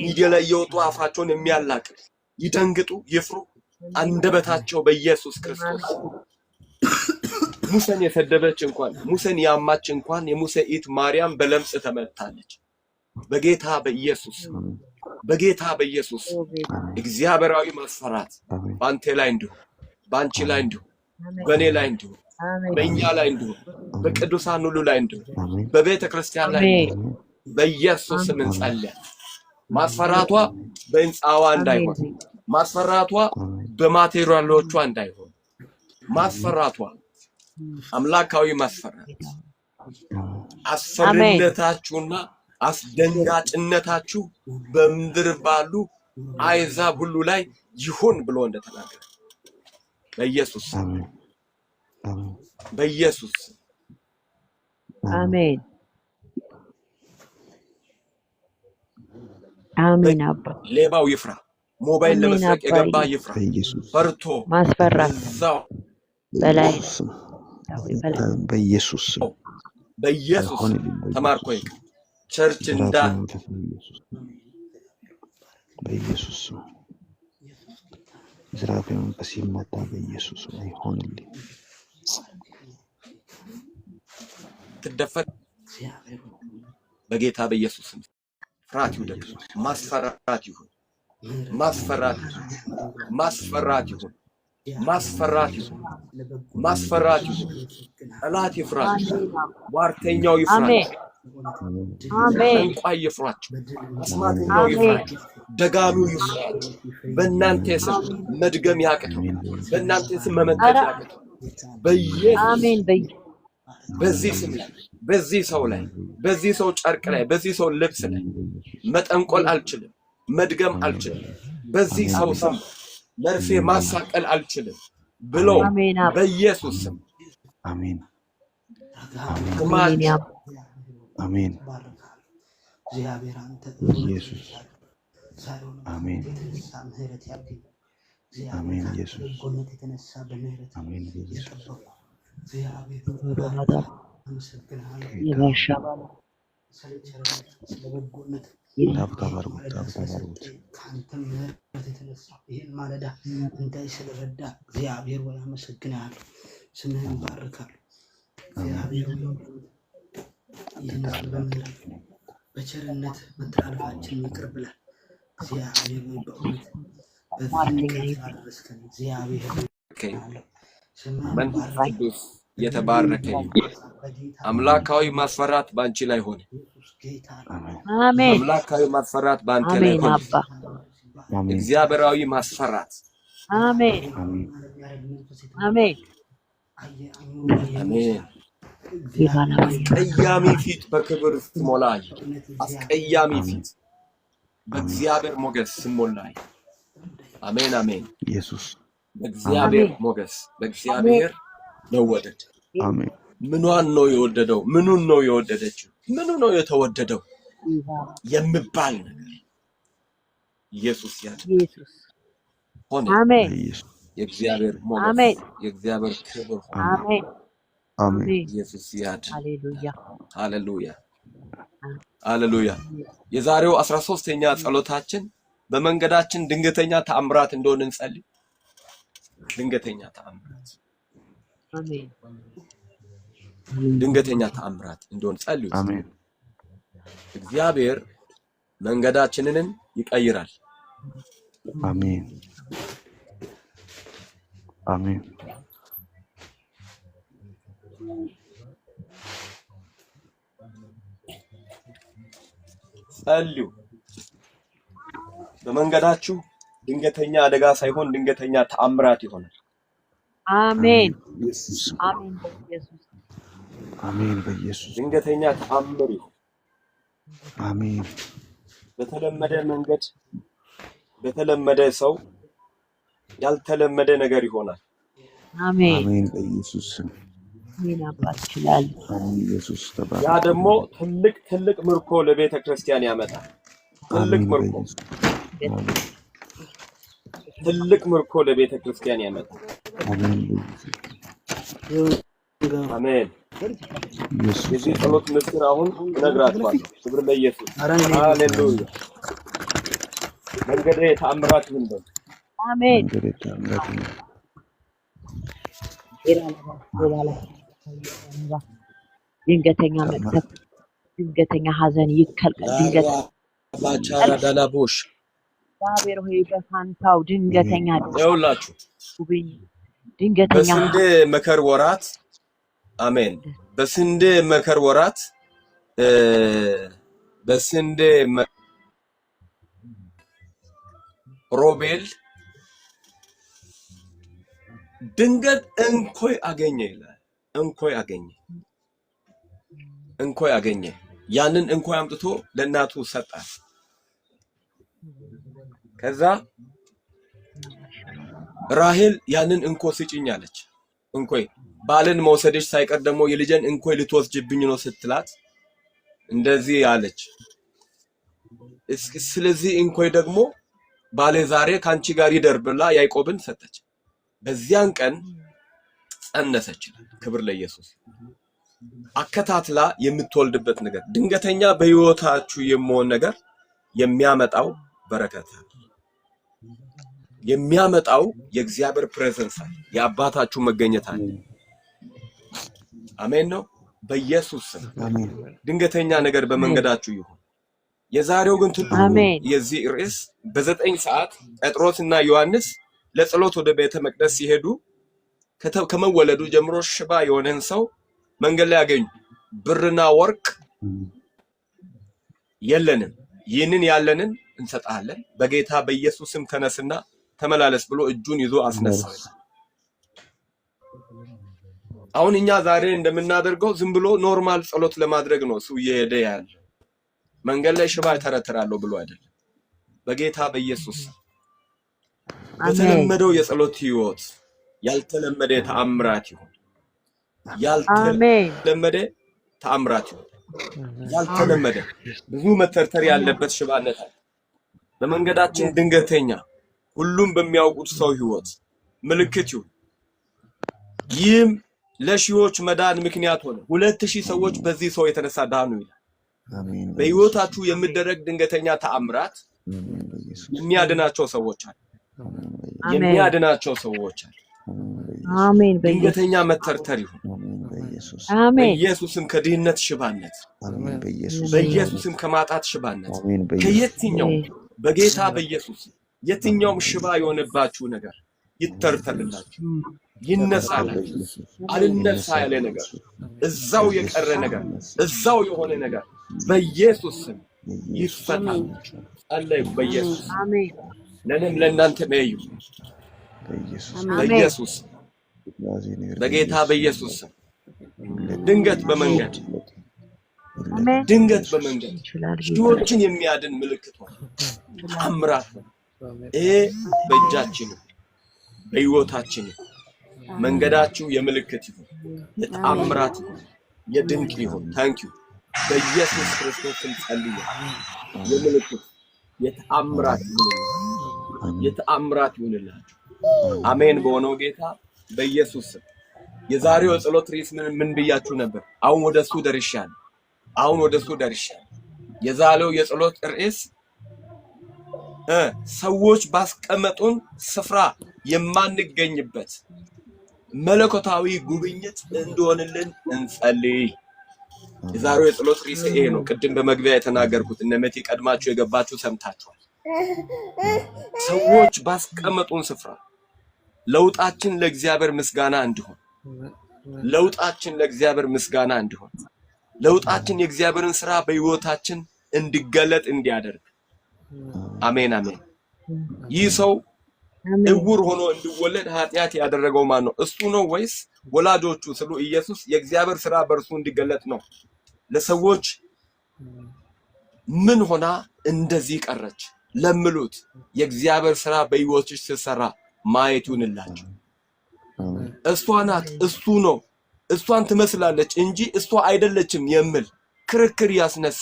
ሚዲያ ላይ የወጡ አፋቸውን የሚያላቅ ይደንግጡ፣ ይፍሩ። አንደበታቸው በኢየሱስ ክርስቶስ ሙሴን የሰደበች እንኳን ሙሴን ያማች እንኳን የሙሴ ኢት ማርያም በለምጽ ተመታለች። በጌታ በኢየሱስ በጌታ በኢየሱስ እግዚአብሔራዊ ማስፈራት ባንተ ላይ እንዲሁ፣ ባንቺ ላይ እንዲሁ፣ በኔ ላይ እንዲሁ፣ በእኛ ላይ እንዲሁ፣ በቅዱሳን ሁሉ ላይ እንዲሁ፣ በቤተ ክርስቲያን ላይ እንዲሁ በኢየሱስ ስም እንጸልያለን። ማስፈራቷ በእንጻዋ እንዳይሆን፣ ማስፈራቷ በማቴሪያሎቿ እንዳይሆን፣ ማስፈራቷ አምላካዊ ማስፈራት አስፈሪነታችሁና አስደንጋጭነታችሁ በምድር ባሉ አሕዛብ ሁሉ ላይ ይሁን ብሎ እንደተናገረ በኢየሱስ በኢየሱስ አሜን አሜን። አባ ሌባው ይፍራ፣ ሞባይል ለመስረቅ የገባ ይፍራ። ፈርቶ ማስፈራት በላይ በኢየሱስ በኢየሱስ ተማርኮ ይቀር። ቸርች እንዳ በኢየሱስ ዝራፍ መንፈስ ይመታ በኢየሱስ አይሆንልኝ። ትደፈር በጌታ በኢየሱስ ስም። ፍርሃት ይሁን፣ ማስፈራት ይሁን፣ ማስፈራት ይሁን፣ ማስፈራት ይሁን፣ ማስፈራት ይሁን፣ ማስፈራት ይሁን። ጠላት ይፍራች፣ ሟርተኛው ይፍራች፣ ጠንቋይ ይፍራች፣ አስማተኛው ይፍራች፣ ደጋሚው ይፍራች። በእናንተ ስም መድገም ያቅተው፣ በእናንተ ስም መመጠጥ ያቅተው በኢየሱስ በዚህ ስም ላይ፣ በዚህ ሰው ላይ፣ በዚህ ሰው ጨርቅ ላይ፣ በዚህ ሰው ልብስ ላይ መጠንቆል አልችልም፣ መድገም አልችልም፣ በዚህ ሰው ስም መርፌ ማሳቀል አልችልም ብሎ በኢየሱስ ስም አሜን አሜን። እግዚአብሔር አንተ ኢየሱስ አሜን አሜን። ኢየሱስ ጎነት የተነሳ በምህረት አሜን። ኢየሱስ እግዚአብሔር አመሰግናለሁ። ስለበጎነት ከአንተም ምህረት የተነሳ ይህን ማለዳ እንዳይ ስለረዳ እግዚአብሔር ወይ አመሰግናለሁ። ስምህን ባርካለሁ። እግዚአብሔር ይህን በምህረት በቸርነት መተላለፋችን ይቅር ብለን እግዚአብሔር ወይ በእውነት በዚህ አድረስከን። እግዚአብሔር መንፈስ ቅዱስ የተባረከ አምላካዊ ማስፈራት ባንቺ ላይ ሆነ። አሜን። አምላካዊ ማስፈራት ባንተ ላይ ሆነ። እግዚአብሔራዊ ማስፈራት አሜን አሜን አሜን። አስቀያሚ ፊት በክብር ስትሞላኝ፣ አስቀያሚ ፊት በእግዚአብሔር ሞገስ ስትሞላኝ። አሜን አሜን። ኢየሱስ በእግዚአብሔር ሞገስ በእግዚአብሔር መወደድ አሜን ምኗን ነው የወደደው ምኑን ነው የወደደችው ምኑ ነው የተወደደው የምባል ነገር ኢየሱስ ያድርግ ሆነ አሜን የእግዚአብሔር ሞገስ የእግዚአብሔር ክብር ሆነ አሜን አሜን ኢየሱስ ያድርግ ሃሌሉያ ሃሌሉያ ሃሌሉያ የዛሬው 13ኛ ጸሎታችን በመንገዳችን ድንገተኛ ተአምራት እንደሆነ እንጸልይ ድንገተኛ ተአምራት አሜን ድንገተኛ ተአምራት እንደሆነ ጸልዩ አሜን እግዚአብሔር መንገዳችንን ይቀይራል አሜን አሜን ጸልዩ በመንገዳችሁ ድንገተኛ አደጋ ሳይሆን ድንገተኛ ተአምራት ይሆናል አሜን አሜን በኢየሱስ አሜን በኢየሱስ ድንገተኛ ተአምር ይሁን አሜን በተለመደ መንገድ በተለመደ ሰው ያልተለመደ ነገር ይሆናል አሜን አሜን በኢየሱስ ምን አባት ይችላል አሜን ኢየሱስ ተባረክ ያ ደግሞ ትልቅ ምርኮ ለቤተ ክርስቲያን ያመጣል ትልቅ ምርኮ ለቤተ ክርስቲያን ያመጣል አሜን አሜን የዚህ ጸሎት ምስጢር አሁን እነግራችኋለሁ ክብር ለኢየሱስ ሃሌሉያ መንገዴ ተአምራት ይሁን አሜን ድንገተኛ መቅሰፍ ድንገተኛ ሐዘን ይከልከል ድንገተኛ ባቻራ ዳላቦሽ እግዚአብሔር ሆይ በፋንታው ድንገተኛ ይውላችሁ ድንገተኛ በስንዴ መከር ወራት አሜን በስንዴ መከር ወራት በስንዴ ሮቤል ድንገት እንኮይ አገኘ ይላል እንኮይ አገኘ ያንን እንኮይ አምጥቶ ለእናቱ ሰጣት ከዛ ራሔል ያንን እንኮ ስጪኝ አለች እንኮይ ባልን መውሰድሽ ሳይቀር ደግሞ የልጅን እንኮይ ልትወስጅብኝ ነው ስትላት እንደዚህ አለች ስለዚህ እንኮይ ደግሞ ባሌ ዛሬ ካንቺ ጋር ይደር ብላ ያዕቆብን ሰጠች በዚያን ቀን ጸነሰች ክብር ለኢየሱስ አከታትላ የምትወልድበት ነገር ድንገተኛ በህይወታችሁ የሚሆን ነገር የሚያመጣው በረከት የሚያመጣው የእግዚአብሔር ፕሬዘንስ የአባታችሁ መገኘት አለ አሜን ነው በኢየሱስ ስም አሜን ድንገተኛ ነገር በመንገዳችሁ ይሁን የዛሬው ግን ትልቁ የዚህ ርዕስ በ9 ሰዓት ጴጥሮስና ዮሐንስ ለጸሎት ወደ ቤተ መቅደስ ሲሄዱ ከመወለዱ ጀምሮ ሽባ የሆነን ሰው መንገድ ላይ ያገኙ ብርና ወርቅ የለንም ይህንን ያለንን እንሰጣለን በጌታ በኢየሱስም ተነስና ተመላለስ ብሎ እጁን ይዞ አስነሳው አሁን እኛ ዛሬ እንደምናደርገው ዝም ብሎ ኖርማል ጸሎት ለማድረግ ነው እሱ እየሄደ ያለ መንገድ ላይ ሽባ ተረተራለሁ ብሎ አይደለም በጌታ በኢየሱስ በተለመደው የጸሎት ህይወት ያልተለመደ ተአምራት ይሁን ያልተለመደ ተአምራት ይሁን ያልተለመደ ብዙ መተርተር ያለበት ሽባነት በመንገዳችን ድንገተኛ ሁሉም በሚያውቁት ሰው ህይወት ምልክት ይሁን ይህም ለሺዎች መዳን ምክንያት ሆነ 2000 ሰዎች በዚህ ሰው የተነሳ ዳኑ ይላል አሜን በህይወታችሁ የሚደረግ ድንገተኛ ተአምራት የሚያድናቸው ሰዎች አሉ የሚያድናቸው ሰዎች አሉ አሜን ድንገተኛ መተርተር ይሁን አሜን በኢየሱስም ከድህነት ሽባነት አሜን በኢየሱስም ከማጣት ሽባነት ከየትኛው በጌታ በኢየሱስ የትኛውም ሽባ የሆነባችሁ ነገር ይተርተርላችሁ ይነሳል አልነሳ ያለ ነገር እዛው የቀረ ነገር እዛው የሆነ ነገር በኢየሱስ ስም ይፈታል ጸልዩ በኢየሱስ አሜን ለኔም ለእናንተ በዩ በኢየሱስ በጌታ በኢየሱስ ድንገት በመንገድ ሺዎችን የሚያድን ምልክት ተአምራት በእጃችን በሕይወታችን መንገዳችሁ የምልክት ይሁን፣ የተአምራት ይሁን፣ የድንቅ ይሁን። ታንኪዩ በኢየሱስ ክርስቶስ ስም ጸልያለሁ። የምልክት የተአምራት ይሁን፣ የተአምራት ይሁንላችሁ። አሜን። በሆነው ጌታ በኢየሱስ ስም የዛሬው ጸሎት ርዕስ ምን ብያችሁ ነበር? አሁን ወደሱ ደርሻለሁ። የዛሬው የጸሎት ርዕስ ሰዎች ባስቀመጡን ስፍራ የማንገኝበት መለኮታዊ ጉብኝት እንደሆነልን እንጸልይ። የዛሬው የጸሎት ርዕስ ይሄ ነው። ቅድም በመግቢያ የተናገርኩት እነመቴ ቀድማችሁ የገባችሁ ሰምታችኋል። ሰዎች ባስቀመጡን ስፍራ ለውጣችን ለእግዚአብሔር ምስጋና እንዲሆን ለውጣችን የእግዚአብሔርን ሥራ በሕይወታችን እንዲገለጥ እንዲያደርግ አሜን። ይህ ሰው እውር ሆኖ እንዲወለድ ኃጢአት ያደረገው ማን ነው? እሱ ነው ወይስ ወላጆቹ? ስሉ ኢየሱስ የእግዚአብሔር ሥራ በእርሱ እንዲገለጥ ነው። ለሰዎች ምን ሆና እንደዚህ ቀረች ለምሉት የእግዚአብሔር ሥራ በሕይወትሽ ሲሰራ ማየት ይሁንላችሁ። እሷ ናት፣ እሱ ነው፣ እሷን ትመስላለች እንጂ እሷ አይደለችም የሚል ክርክር ያስነሳ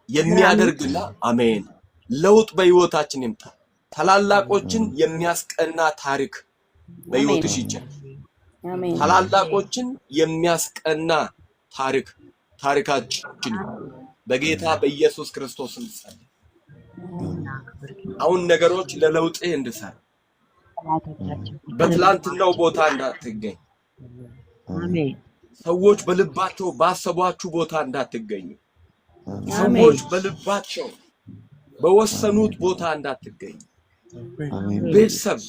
የሚያደርግና አሜን ለውጥ በሕይወታችን ይምጣ። ታላላቆችን የሚያስቀና ታሪክ በሕይወትሽ ይጀምር። ታላላቆችን የሚያስቀና ታሪካችን በጌታ በኢየሱስ ክርስቶስ እንጸልይ። አሁን ነገሮች ለለውጥ እንድሰራ በትላንትናው ቦታ እንዳትገኝ፣ ሰዎች በልባቸው ባሰቧችሁ ቦታ እንዳትገኙ፣ ሰዎች በልባቸው በወሰኑት ቦታ እንዳትገኙ፣ ቤተሰብ፣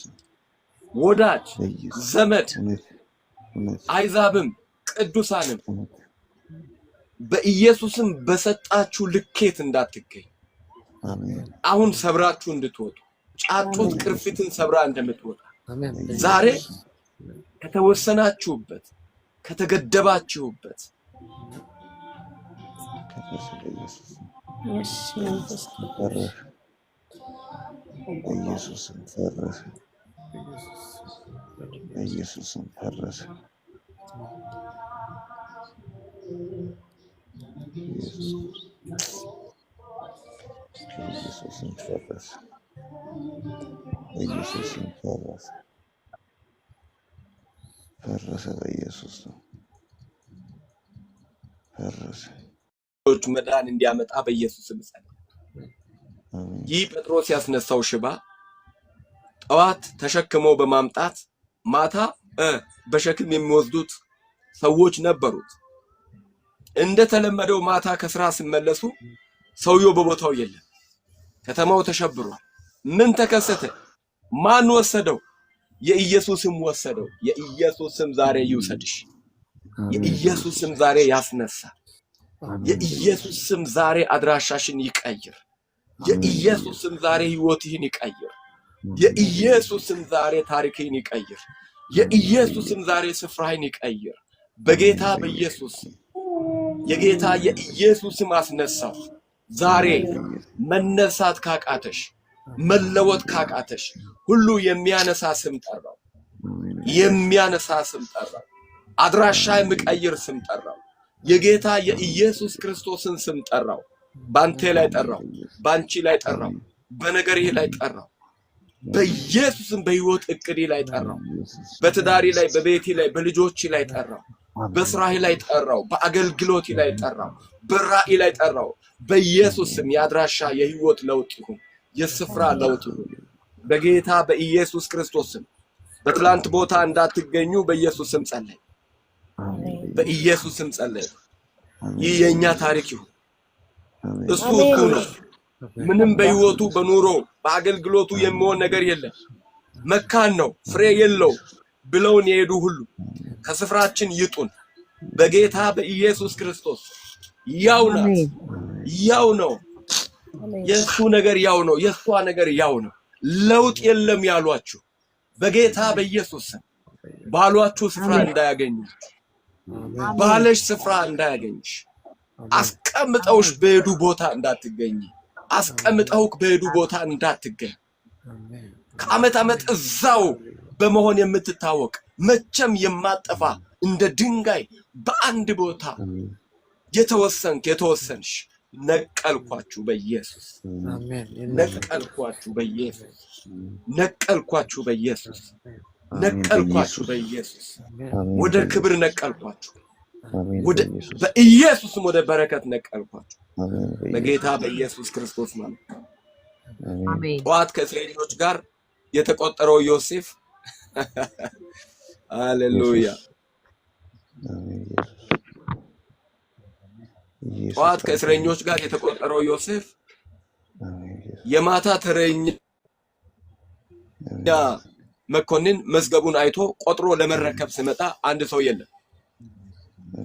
ወዳጅ፣ ዘመድ፣ አይዛብም ቅዱሳንም በኢየሱስም በሰጣችሁ ልኬት እንዳትገኝ። አሁን ሰብራችሁ እንድትወጡ ጫጩት ቅርፊትን ሰብራ እንደምትወጣ ዛሬ ከተወሰናችሁበት ከተገደባችሁበት ኢየሱስም ፈረሰ። ፈረሰ በኢየሱስ ነው። ፈረሰ። መዳን እንዲያመጣ በኢየሱስ ስም ጸልይ። ይህ ጴጥሮስ ያስነሳው ሽባ ጠዋት ተሸክመው በማምጣት ማታ በሸክም የሚወስዱት ሰዎች ነበሩት። እንደተለመደው ማታ ከስራ ሲመለሱ ሰውየው በቦታው የለም። ከተማው ተሸብሯል። ምን ተከሰተ? ማን ወሰደው? የኢየሱስም ወሰደው። የኢየሱስም ዛሬ ይውሰድሽ። የኢየሱስም ዛሬ ያስነሳ። የኢየሱስም ዛሬ አድራሻሽን ይቀይር። የኢየሱስም ዛሬ ህይወትህን ይቀይር። የኢየሱስም ዛሬ ታሪክህን ይቀይር። የኢየሱስም ዛሬ ስፍራህን ይቀይር። በጌታ በኢየሱስ የጌታ የኢየሱስም አስነሳው። ዛሬ መነሳት ካቃተሽ መለወጥ ካቃተሽ ሁሉ የሚያነሳ ስም ጠራው። የሚያነሳ ስም ጠራው። አድራሻ የሚቀይር ስም ጠራው። የጌታ የኢየሱስ ክርስቶስን ስም ጠራው። ባንተ ላይ ጠራው። ባንቺ ላይ ጠራው። በነገርህ ላይ ጠራው። በኢየሱስም በህይወት እቅድ ላይ ጠራው። በትዳሪ ላይ፣ በቤቲ ላይ፣ በልጆች ላይ ጠራው። በስራህ ላይ ጠራው። በአገልግሎት ላይ ጠራው። በራእይ ላይ ጠራው። በኢየሱስም የአድራሻ የህይወት ለውጥ ይሁን፣ የስፍራ ለውጥ ይሁን በጌታ በኢየሱስ ክርስቶስም። በትላንት ቦታ እንዳትገኙ በኢየሱስም ጸለይ። በኢየሱስም ጸለይ። ይህ የኛ ታሪክ ይሁን። እሱ ነው። ምንም በህይወቱ በኑሮ በአገልግሎቱ የሚሆን ነገር የለም። መካን ነው፣ ፍሬ የለው ብለውን የሄዱ ሁሉ ከስፍራችን ይጡን በጌታ በኢየሱስ ክርስቶስ። ያው ናት፣ ያው ነው። የሱ ነገር ያው ነው፣ የሷ ነገር ያው ነው። ለውጥ የለም ያሏችሁ በጌታ በኢየሱስ ባሏችሁ ስፍራ እንዳያገኙ፣ ባለሽ ስፍራ እንዳያገኝሽ፣ አስቀምጠውሽ በሄዱ ቦታ እንዳትገኝ፣ አስቀምጠውክ በሄዱ ቦታ እንዳትገኝ ከዓመት ዓመት እዛው በመሆን የምትታወቅ መቼም የማጠፋ እንደ ድንጋይ በአንድ ቦታ የተወሰንሽ ነቀልኳችሁ በኢየሱስ ነቀልኳችሁ በኢየሱስ ነቀልኳችሁ በኢየሱስ ነቀልኳችሁ በኢየሱስ ወደ ክብር ነቀልኳችሁ ወደ በኢየሱስም ወደ በረከት ነቀልኳችሁ በጌታ በኢየሱስ ክርስቶስ ማለት አሜን። ጠዋት ከእስራኤሎች ጋር የተቆጠረው ዮሴፍ ሃሌሉያ ጠዋት ከእስረኞች ጋር የተቆጠረው ዮሴፍ የማታ ተረኛ መኮንን መዝገቡን አይቶ ቆጥሮ ለመረከብ ሲመጣ አንድ ሰው የለም።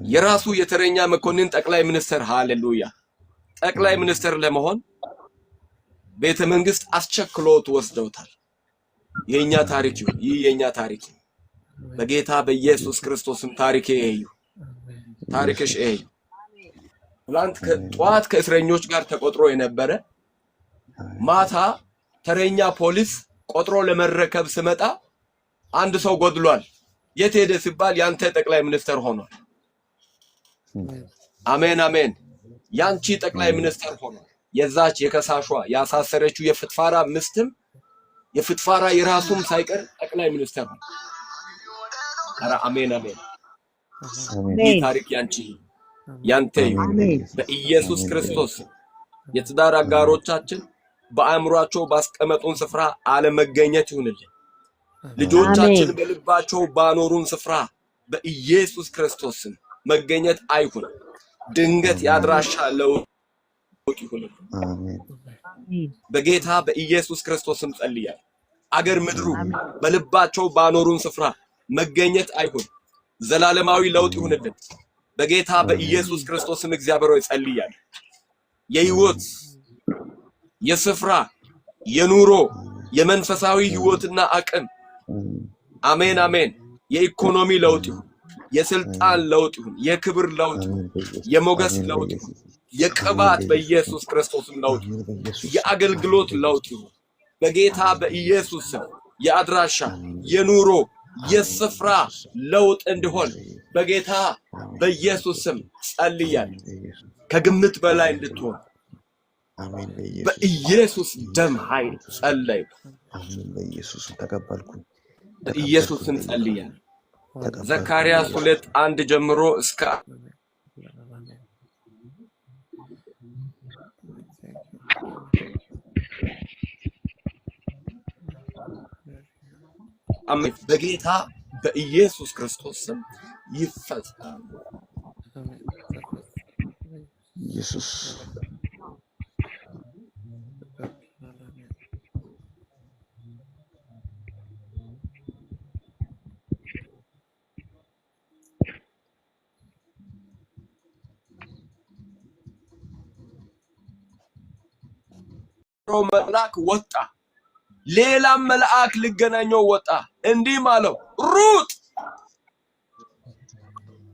የራሱ የተረኛ መኮንን ጠቅላይ ሚኒስትር ሃሌሉያ ጠቅላይ ሚኒስትር ለመሆን ቤተ መንግስት አስቸክሎት ወስደውታል። የኛ ታሪክ ይሁን ይህ የኛ ታሪክ በጌታ በኢየሱስ ክርስቶስም ታሪክ ይሄዩ ታሪክሽ ይሄዩ ጠዋት ከእስረኞች ጋር ተቆጥሮ የነበረ ማታ ተረኛ ፖሊስ ቆጥሮ ለመረከብ ሲመጣ አንድ ሰው ጎድሏል። የት ሄደ ሲባል ያንተ ጠቅላይ ሚኒስትር ሆኗል። አሜን አሜን። ያንቺ ጠቅላይ ሚኒስትር ሆኗል። የዛች የከሳሿ ያሳሰረችው የፍትፋራ ምስትም የፍትፋራ የራሱም ሳይቀር ጠቅላይ ሚኒስትር ሆኗል። ኧረ አሜን አሜን። ይህ ታሪክ ያንቺ ያንተ በኢየሱስ ክርስቶስ የትዳር አጋሮቻችን በአእምሯቸው ባስቀመጡን ስፍራ አለመገኘት ይሁንልን። ልጆቻችን በልባቸው ባኖሩን ስፍራ በኢየሱስ ክርስቶስ መገኘት አይሁን። ድንገት ያድራሻ ለውጥ ይሁንልን። በጌታ በኢየሱስ ክርስቶስም ጸልያለሁ። አገር ምድሩ በልባቸው ባኖሩን ስፍራ መገኘት አይሁን። ዘላለማዊ ለውጥ ይሁንልን። በጌታ በኢየሱስ ክርስቶስም እግዚአብሔር ሆይ ጸልያለሁ። የህይወት የስፍራ የኑሮ የመንፈሳዊ ህይወትና አቅም አሜን አሜን። የኢኮኖሚ ለውጥ ይሁን፣ የስልጣን ለውጥ ይሁን፣ የክብር ለውጥ ይሁን፣ የሞገስ ለውጥ ይሁን፣ የቅባት በኢየሱስ ክርስቶስም ለውጥ ይሁን፣ የአገልግሎት ለውጥ ይሁን በጌታ በኢየሱስ ስም። የአድራሻ የኑሮ የስፍራ ለውጥ እንዲሆን በጌታ በኢየሱስ ስም ጸልያለሁ። ከግምት በላይ እንድትሆን በኢየሱስ ደም ኃይል ጸለይኩ። አሜን በኢየሱስ ተቀበልኩ። በኢየሱስ ስም ጸልያለሁ። ዘካርያስ 2:1 ጀምሮ እስከ አሜን በጌታ በኢየሱስ ክርስቶስ ስም ይፈጸም። ኢየሱስ መልአክ ወጣ። ሌላም መልአክ ሊገናኘው ወጣ። እንዲህም አለው ሩጥ፣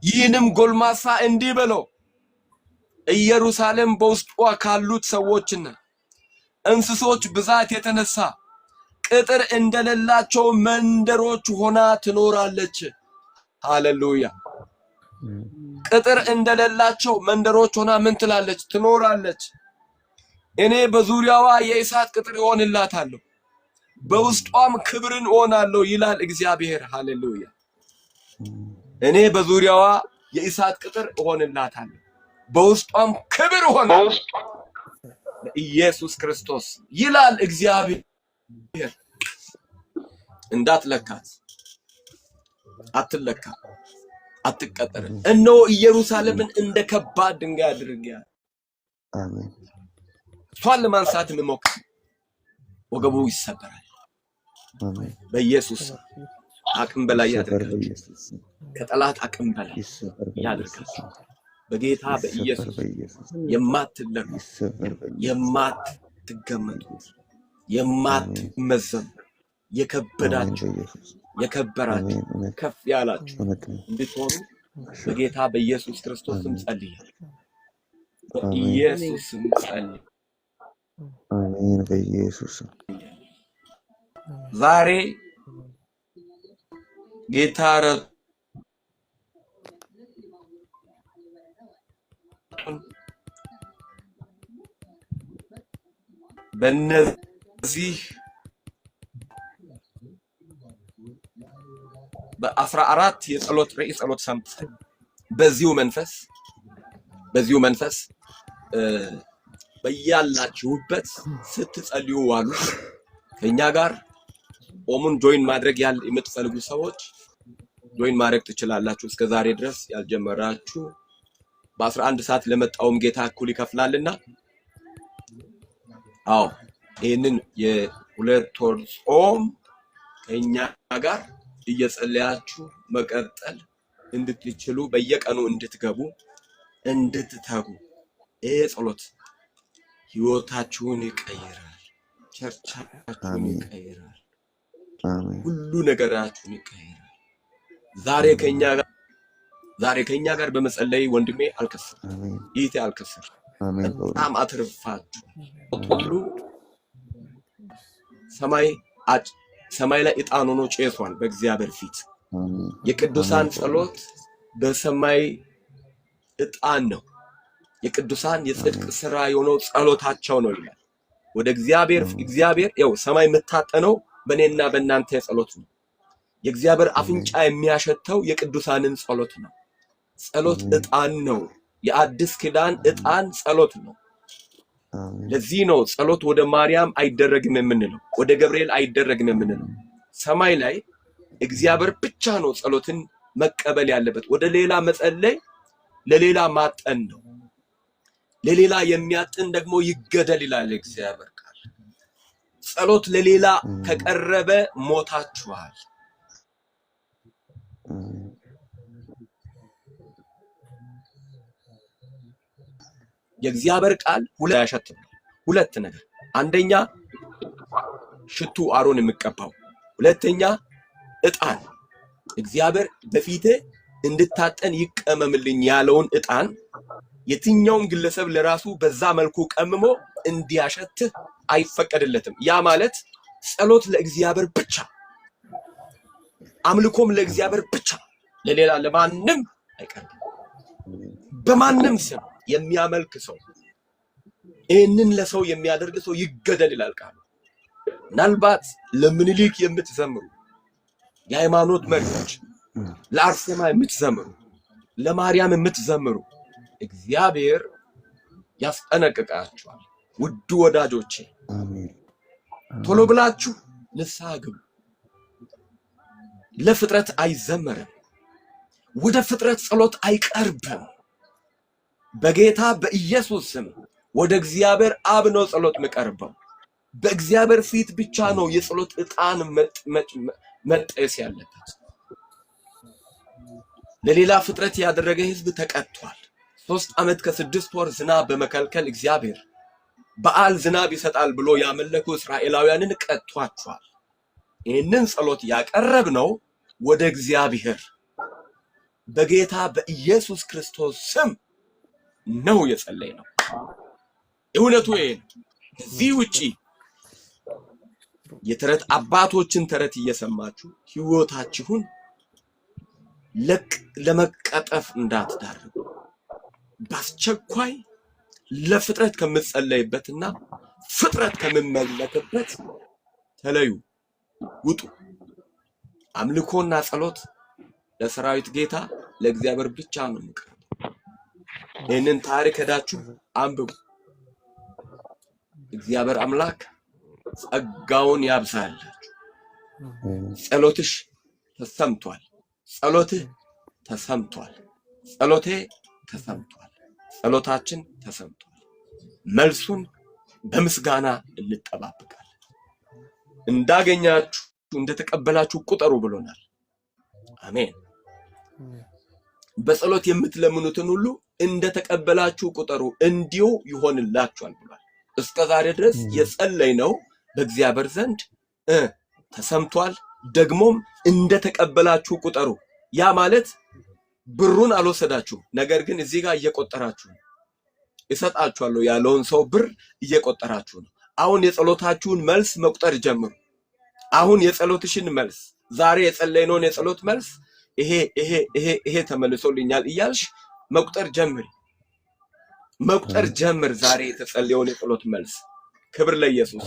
ይህንም ጎልማሳ እንዲህ በለው ኢየሩሳሌም በውስጧ ካሉት ሰዎችና እንስሶች ብዛት የተነሳ ቅጥር እንደሌላቸው መንደሮች ሆና ትኖራለች። ሃሌሉያ። ቅጥር እንደሌላቸው መንደሮች ሆና ምን ትላለች? ትኖራለች። እኔ በዙሪያዋ የእሳት ቅጥር እሆንላታለሁ፣ በውስጧም ክብርን እሆናለሁ ይላል እግዚአብሔር። ሃሌሉያ። እኔ በዙሪያዋ የእሳት ቅጥር እሆንላታለሁ፣ በውስጧም ክብር እሆናለሁ ኢየሱስ ክርስቶስ ይላል እግዚአብሔር። እንዳትለካት፣ አትለካ፣ አትቀጠር። እነሆ ኢየሩሳሌምን እንደ ከባድ ድንጋይ አድርጌያለሁ። አሜን። እሷን ለማንሳት የሚሞክር ወገቡ ይሰበራል። አሜን በኢየሱስ አቅም በላይ ያደርጋል። ከጠላት አቅም በላይ ያደርጋል። በጌታ በኢየሱስ የማትለኩ የማትገመቱ የማትመዘኑ የከበዳችሁ የከበራችሁ ከፍ ያላችሁ እንድትሆኑ በጌታ በኢየሱስ ክርስቶስም ጸልያለሁ። በኢየሱስም ጸልያለሁ። አሜን በኢየሱስ ዛሬ ጌታ ረድቶን በእነዚህ በ14 የጸሎት ርዕይ ጸሎት ሰምተን በዚሁ መንፈስ በያላችሁበት ስትጸልዩ ዋሉ። ከኛ ጋር ኦሙን ጆይን ማድረግ የምትፈልጉ ሰዎች ጆይን ማድረግ ትችላላችሁ። እስከ ዛሬ ድረስ ያልጀመራችሁ በ11 ሰዓት ለመጣውም ጌታ እኩል ይከፍላልና አዎ ይሄንን የሁለት ወር ጾም ከኛ ጋር እየጸለያችሁ መቀጠል እንድትችሉ በየቀኑ እንድትተጉ ይሄ ጸሎት ህይወታችሁን ይቀይራል፣ ቸርቻችሁን ይቀይራል፣ ሁሉ ነገራችሁን ይቀይራል። ዛሬ ከኛ ጋር በመጸለይ ወንድሜ አልከሰርም፣ ይሄ አልከሰርም። በጣም አትርፋችሁ ሁሉ ሰማይ ላይ ዕጣን ሆኖ ጨሷል በእግዚአብሔር ፊት። የቅዱሳን ጸሎት በሰማይ ዕጣን ነው። የቅዱሳን የጽድቅ ሥራ የሆነው ጸሎታቸው ነው ይላል። ወደ እግዚአብሔር ያው ሰማይ የምታጠነው በእኔና በእናንተ ጸሎት ነው። የእግዚአብሔር አፍንጫ የሚያሸተው የቅዱሳንን ጸሎት ነው። ጸሎት ዕጣን ነው። የአዲስ ኪዳን ዕጣን ጸሎት ነው። ለዚህ ነው ጸሎት ወደ ማርያም አይደረግም የምንለው፣ ወደ ገብርኤል አይደረግም የምንለው። ሰማይ ላይ እግዚአብሔር ብቻ ነው ጸሎትን መቀበል ያለበት። ወደ ሌላ መጸለይ ለሌላ ማጠን ነው። ለሌላ የሚያጥን ደግሞ ይገደል ይላል እግዚአብሔር ቃል። ጸሎት ለሌላ ከቀረበ ሞታችኋል። የእግዚአብሔር ቃል ሁለት ነገር፣ አንደኛ ሽቱ አሮን የሚቀባው፣ ሁለተኛ ዕጣን እግዚአብሔር በፊቴ እንድታጠን ይቀመምልኝ ያለውን ዕጣን የትኛውም ግለሰብ ለራሱ በዛ መልኩ ቀምሞ እንዲያሸትህ አይፈቀድለትም። ያ ማለት ጸሎት ለእግዚአብሔር ብቻ፣ አምልኮም ለእግዚአብሔር ብቻ፣ ለሌላ ለማንም አይቀርብም። በማንም ስም የሚያመልክ ሰው፣ ይህንን ለሰው የሚያደርግ ሰው ይገደል ይላል ቃሉ። ምናልባት ለምኒልክ የምትዘምሩ የሃይማኖት መሪዎች፣ ለአርሴማ የምትዘምሩ፣ ለማርያም የምትዘምሩ እግዚአብሔር ያስጠነቅቃችኋል። ውድ ወዳጆቼ ቶሎ ብላችሁ ንስሐ ግቡ። ለፍጥረት አይዘመርም፣ ወደ ፍጥረት ጸሎት አይቀርብም። በጌታ በኢየሱስ ስም ወደ እግዚአብሔር አብ ነው ጸሎት የሚቀርበው። በእግዚአብሔር ፊት ብቻ ነው የጸሎት ዕጣን መጠየስ ያለበት። ለሌላ ፍጥረት ያደረገ ህዝብ ተቀጥቷል። 3 ዓመት ከ6 ወር ዝናብ በመከልከል እግዚአብሔር በዓል ዝናብ ይሰጣል ብሎ ያመለኩ እስራኤላውያንን ቀጥቷቸዋል። ይህንን ጸሎት ያቀረብነው ወደ እግዚአብሔር በጌታ በኢየሱስ ክርስቶስ ስም ነው የጸለይነው። እውነቱ ይሄ ነው። ከዚህ ውጪ የተረት አባቶችን ተረት እየሰማችሁ ህይወታችሁን ለመቀጠፍ እንዳትዳርጉ። በአስቸኳይ ለፍጥረት ከምትጸለይበትና ፍጥረት ከምመለክበት ተለዩ፣ ውጡ። አምልኮና ጸሎት ለሰራዊት ጌታ ለእግዚአብሔር ብቻ ነው የሚቀርበው። ይህንን ታሪክ ሄዳችሁ አንብቡ። እግዚአብሔር አምላክ ጸጋውን ያብዛላችሁ። ጸሎትሽ ተሰምቷል። ጸሎትህ ተሰምቷል። ጸሎቴ ተሰምቷል። ጸሎታችን ተሰምቷል። መልሱን በምስጋና እንጠባበቃለን። እንዳገኛችሁ እንደተቀበላችሁ ቁጠሩ ብሎናል። አሜን። በጸሎት የምትለምኑትን ሁሉ እንደተቀበላችሁ ቁጠሩ እንዲሁ ይሆንላችኋል ብሏል። እስከዛሬ ድረስ የጸለይነው በእግዚአብሔር ዘንድ ተሰምቷል። ደግሞም እንደተቀበላችሁ ቁጠሩ። ያ ማለት ብሩን አልወሰዳችሁ፣ ነገር ግን እዚህ ጋር እየቆጠራችሁ ነው። እሰጣችኋለሁ ያለውን ሰው ብር እየቆጠራችሁ ነው። አሁን የጸሎታችሁን መልስ መቁጠር ጀምሩ። አሁን የጸሎትሽን መልስ ዛሬ የጸለይነውን የጸሎት መልስ ይሄ ተመልሶልኛል እያልሽ መቁጠር ጀምር ዛሬ የተጸለየውን የጸሎት መልስ። ክብር ለኢየሱስ።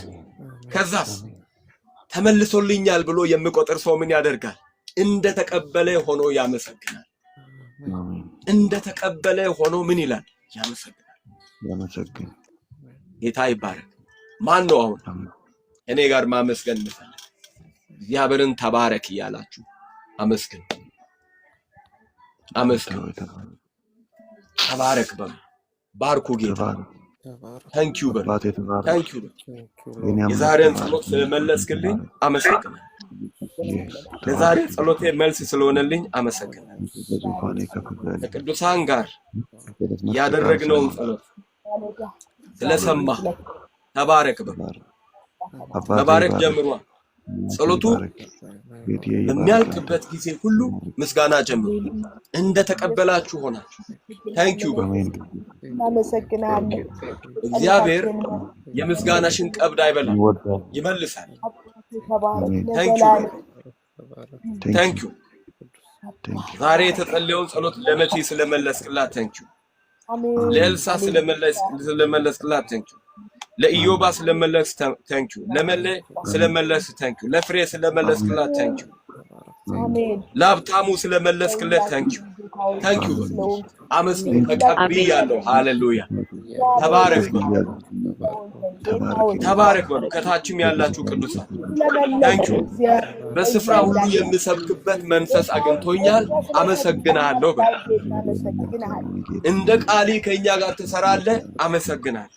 ከዛስ ተመልሶልኛል ብሎ የሚቆጥር ሰው ምን ያደርጋል? እንደተቀበለ ሆኖ ያመሰግናል። እንደተቀበለ ሆኖ ምን ይላል? ያመሰግናል። ጌታ ይባረክ። ማን ነው አሁን እኔ ጋር ማመስገን ምፈልግ? እግዚአብሔርን ተባረክ እያላችሁ አመስግኑ። ተባረክ በሉ። ባርኩ ጌታ። ታንኪዩ በሉ። ታንኪዩ። የዛሬን ጸሎት ስለመለስክልኝ አመሰግናለሁ። ለዛሬ ጸሎቴ መልስ ስለሆነልኝ አመሰግናለሁ። ከቅዱሳን ጋር ያደረግነውን ጸሎት ስለሰማ ተባረክ በሉ። መባረክ ጀምሯል። ጸሎቱ በሚያልቅበት ጊዜ ሁሉ ምስጋና ጀምሩ። እንደተቀበላችሁ ሆናችሁ ታንኪዩ በሉ። አመሰግናለሁ። እግዚአብሔር የምስጋናሽን ቀብድ አይበላም፣ ይመልሳል። ታንኪዩ። ዛሬ የተጸለየውን ጸሎት ለመቲ ስለመለስክላት ታንኪዩ። ለኤልሳ ስለመለስክላት ታንኪዩ። ለኢዮባ ስለመለስ ታንኪዩ። ለመለ ስለመለስ ታንኪዩ። ለፍሬ ስለመለስክላት ታንኪዩ። ለሀብታሙ ስለመለስክለት ታንኪዩ። ታንኪዩ በሉ። አመስግኑ። ተቀብያለሁ። ሃሌሉያ። ተባረክ በሉ። ተባረክ በሉ። ከታችም ያላችሁ ቅዱሳን ታንኪዩ። በስፍራ ሁሉ የምሰብክበት መንፈስ አግኝቶኛል፣ አመሰግናለሁ በሉ። እንደ ቃሊ ከኛ ጋር ትሰራለህ፣ አመሰግናለሁ።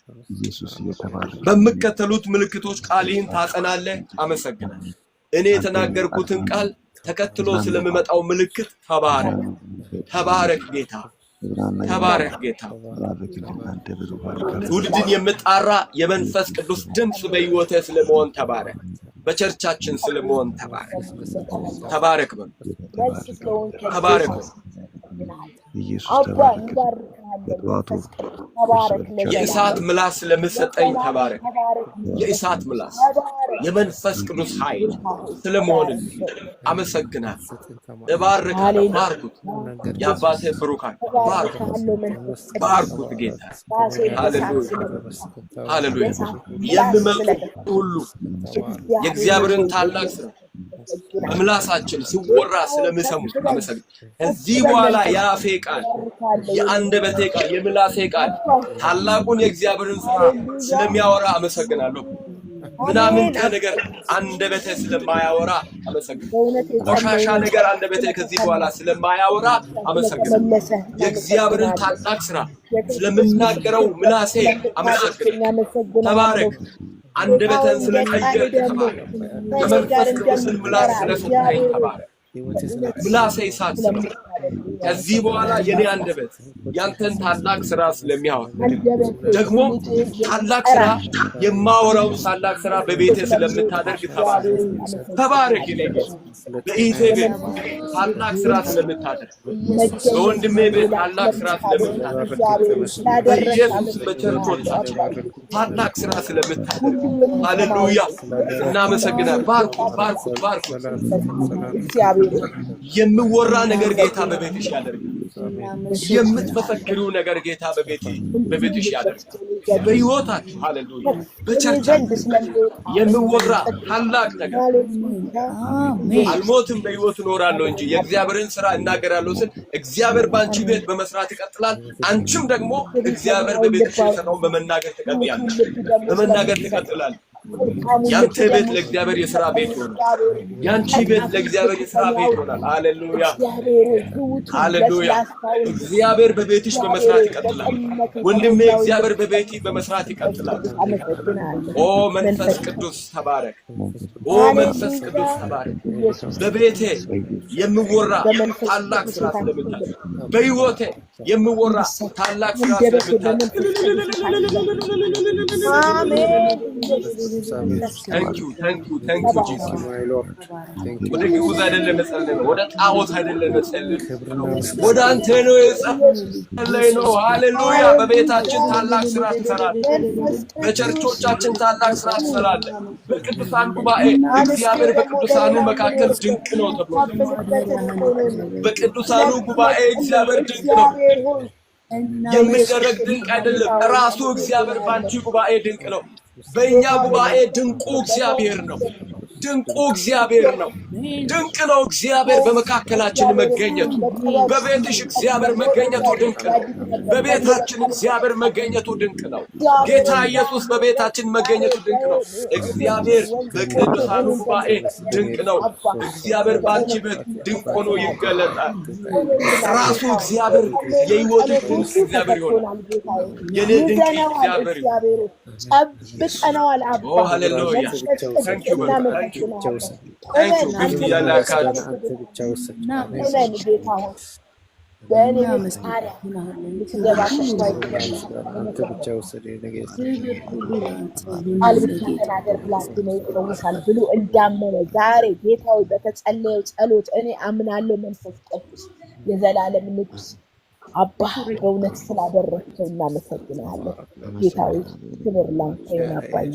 በሚከተሉት ምልክቶች ቃልህን ታጸናለህ፣ አመሰግናለሁ። እኔ የተናገርኩትን ቃል ተከትሎ ስለሚመጣው ምልክት ተባረክ ጌታ። ተባረክ ጌታ። ትውልድን የምጣራ የመንፈስ ቅዱስ ድምፅ በሕይወቴ ስለመሆን ተባረክ። በቸርቻችን ስለመሆን ተባረክ። ተባረክ በሉ። ተባረክ በሉ። የእሳት ምላስ ስለምሰጠኝ ተባረክ። የእሳት ምላስ የመንፈስ ቅዱስ ኃይል ስለመሆንልኝ አመሰግናለሁ። እባርካለሁ። ባርኩት። የአባቴ ብሩካን ባርኩት ጌታ። ሃሌሉያ። የሚመጡ ሁሉ የእግዚአብሔርን ታላቅ ስራ በምላሳችን ሲወራ ስለሚሰሙት አመሰግናለሁ። ከዚህ በኋላ የአፌ ቃል፣ የአንደበቴ ቃል፣ የምላሴ ቃል ታላቁን የእግዚአብሔርን ስራ ስለሚያወራ አመሰግናለሁ። ምናምን ነገር አንደበቴ ስለማያወራ አመሰግናለሁ። ቆሻሻ ነገር አንደበቴ ከዚህ በኋላ ስለማያወራ አመሰግናለሁ። የእግዚአብሔርን ታላቅ ስራ ስለምናገረው ምላሴ አመሰግናለሁ። ተባረክ። አንደበተን ስለቀየርክ ተባረክ። የመንፈስ ቅዱስን ምላስ ስለሰጠኝ ተባረክ። ምላሴ እሳት ነው። ከዚህ በኋላ የኔ አንደበት ያንተን ታላቅ ስራ ስለሚያወራ ደግሞ ታላቅ ስራ የማወራው ታላቅ ስራ በቤቴ ስለምታደርግ ተባረክ። ተባረክ። የኔ በኢቴ ቤት ታላቅ ስራ ስለምታደርግ፣ በወንድሜ ቤት ታላቅ ስራ ስለምታደርግ፣ በኢየሱስ በቸርቾቻችን ታላቅ ስራ ስለምታደርግ ሃሌሉያ እናመሰግናለን። ባርኩ ባርኩ ባርኩ። የሚወራ ነገር ጌታ በቤትሽ ያደርግ። የምትመሰክሪው ነገር ጌታ በቤትሽ ያደርግ። በሕይወታችሁ ሃሌሉያ በቸርቻችሁ የሚወራ ታላቅ ነገር አልሞትም በሕይወት እኖራለሁ እንጂ የእግዚአብሔርን ስራ እናገራለሁ ስል እግዚአብሔር በአንቺ ቤት በመስራት ይቀጥላል። አንቺም ደግሞ እግዚአብሔር በቤትሽ የሰራውን በመናገር ትቀጥያለሽ፣ በመናገር ትቀጥላለሽ። ያንተ ቤት ለእግዚአብሔር የሥራ ቤት ይሆናል። ያንቺ ቤት ለእግዚአብሔር የሥራ ቤት ይሆናል። ሃሌሉያ ሃሌሉያ። እግዚአብሔር በቤትሽ በመስራት ይቀጥላል። ወንድሜ እግዚአብሔር በቤቲ በመስራት ይቀጥላል። ኦ መንፈስ ቅዱስ ተባረክ። ኦ መንፈስ ቅዱስ ተባረክ። በቤቴ የሚወራ ታላቅ ስራ ስለምታደርግ በሕይወቴ የሚወራ ታላቅ ስራ ስለምታደርግ thank you Jesus ወደ ግዑዝ አይደለም መጸለይ ወደ ጣዖት አይደለም መጸለይ ወደ አንተ ነው የጸለይ ነው ሃሌሉያ በቤታችን ታላቅ ስራ ትሰራለህ በቸርቾቻችን ታላቅ ስራ ትሰራለህ በቅዱሳን ጉባኤ እግዚአብሔር በቅዱሳኑ መካከል ድንቅ ነው ተብሎ በቅዱሳኑ ጉባኤ እግዚአብሔር ድንቅ ነው የሚደረግ ድንቅ አይደለም ራሱ እግዚአብሔር ባንቺ ጉባኤ ድንቅ ነው በእኛ ጉባኤ ድንቁ እግዚአብሔር ነው ድንቁ እግዚአብሔር ነው ድንቅ ነው እግዚአብሔር በመካከላችን መገኘቱ በቤትሽ እግዚአብሔር መገኘቱ ድንቅ ነው በቤታችን እግዚአብሔር መገኘቱ ድንቅ ነው ጌታ ኢየሱስ በቤታችን መገኘቱ ድንቅ ነው እግዚአብሔር በቅዱሳኑ ጉባኤ ድንቅ ነው እግዚአብሔር ባንቺ ቤት ድንቅ ሆኖ ይገለጣል ራሱ እግዚአብሔር የሕይወት ድንቅ እግዚአብሔር ይሆናል የኔ ድንቅ እግዚአብሔር ጨብጠነዋል አባ ሃሌሉያ thank you Thank አባ በእውነት ስላደረግከው እናመሰግናለን ጌታዬ ክብር ላንተ ይሁን አባዬ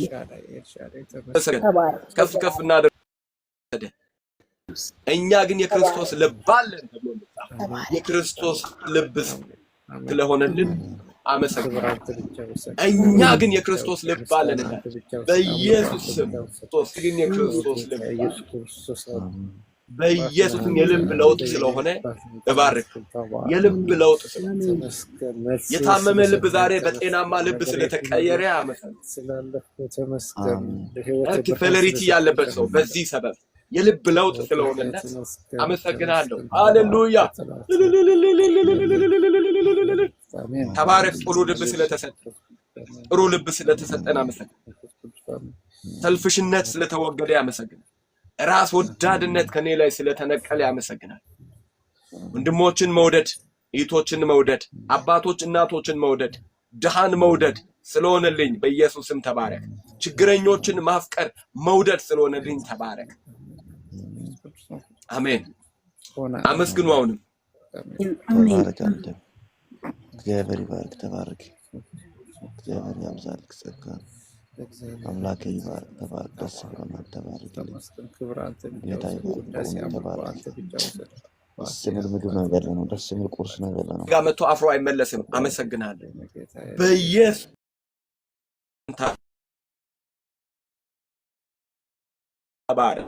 ከፍ ከፍ እናደርግ እኛ ግን የክርስቶስ ልብ አለን ተብሎ የክርስቶስ ልብ ስለሆነልን አመሰግናለሁ እኛ ግን የክርስቶስ ልብ አለን በኢየሱስ ስም ክርስቶስ ግን የክርስቶስ ልብ በኢየሱስም የልብ ለውጥ ስለሆነ እባርክ የልብ ለውጥ የታመመ ልብ ዛሬ በጤናማ ልብ ስለተቀየረ አመሰግናለሁ ፌለሪቲ ያለበት ሰው በዚህ ሰበብ የልብ ለውጥ ስለሆነለት አመሰግናለሁ ሃሌሉያ ተባረክ ጥሩ ልብ ስለተሰጠን አመሰግናለሁ ሰልፍሽነት ስለተወገደ አመሰግናለሁ ራስ ወዳድነት ከኔ ላይ ስለተነቀለ ያመሰግናል ወንድሞችን መውደድ እህቶችን መውደድ አባቶች እናቶችን መውደድ ድሃን መውደድ ስለሆነልኝ በኢየሱስም ተባረክ ችግረኞችን ማፍቀር መውደድ ስለሆነልኝ ተባረክ አሜን አመስግኑ አሁንም ተባረክ አንተ እግዚአብሔር ይባርክ ተባረክ እግዚአብሔር ያብዛልክ ጸጋ አምላክ ይባርክ ተባረክ ደስ ብሎናል ተባረክ ጌታ ይባርክ ደስ የሚል ምግብ ነገር ነው ደስ የሚል ቁርስ ነገር ነው ጋር መጥቶ አፍሮ አይመለስም አመሰግናለሁ በኢየሱስ ተባረክ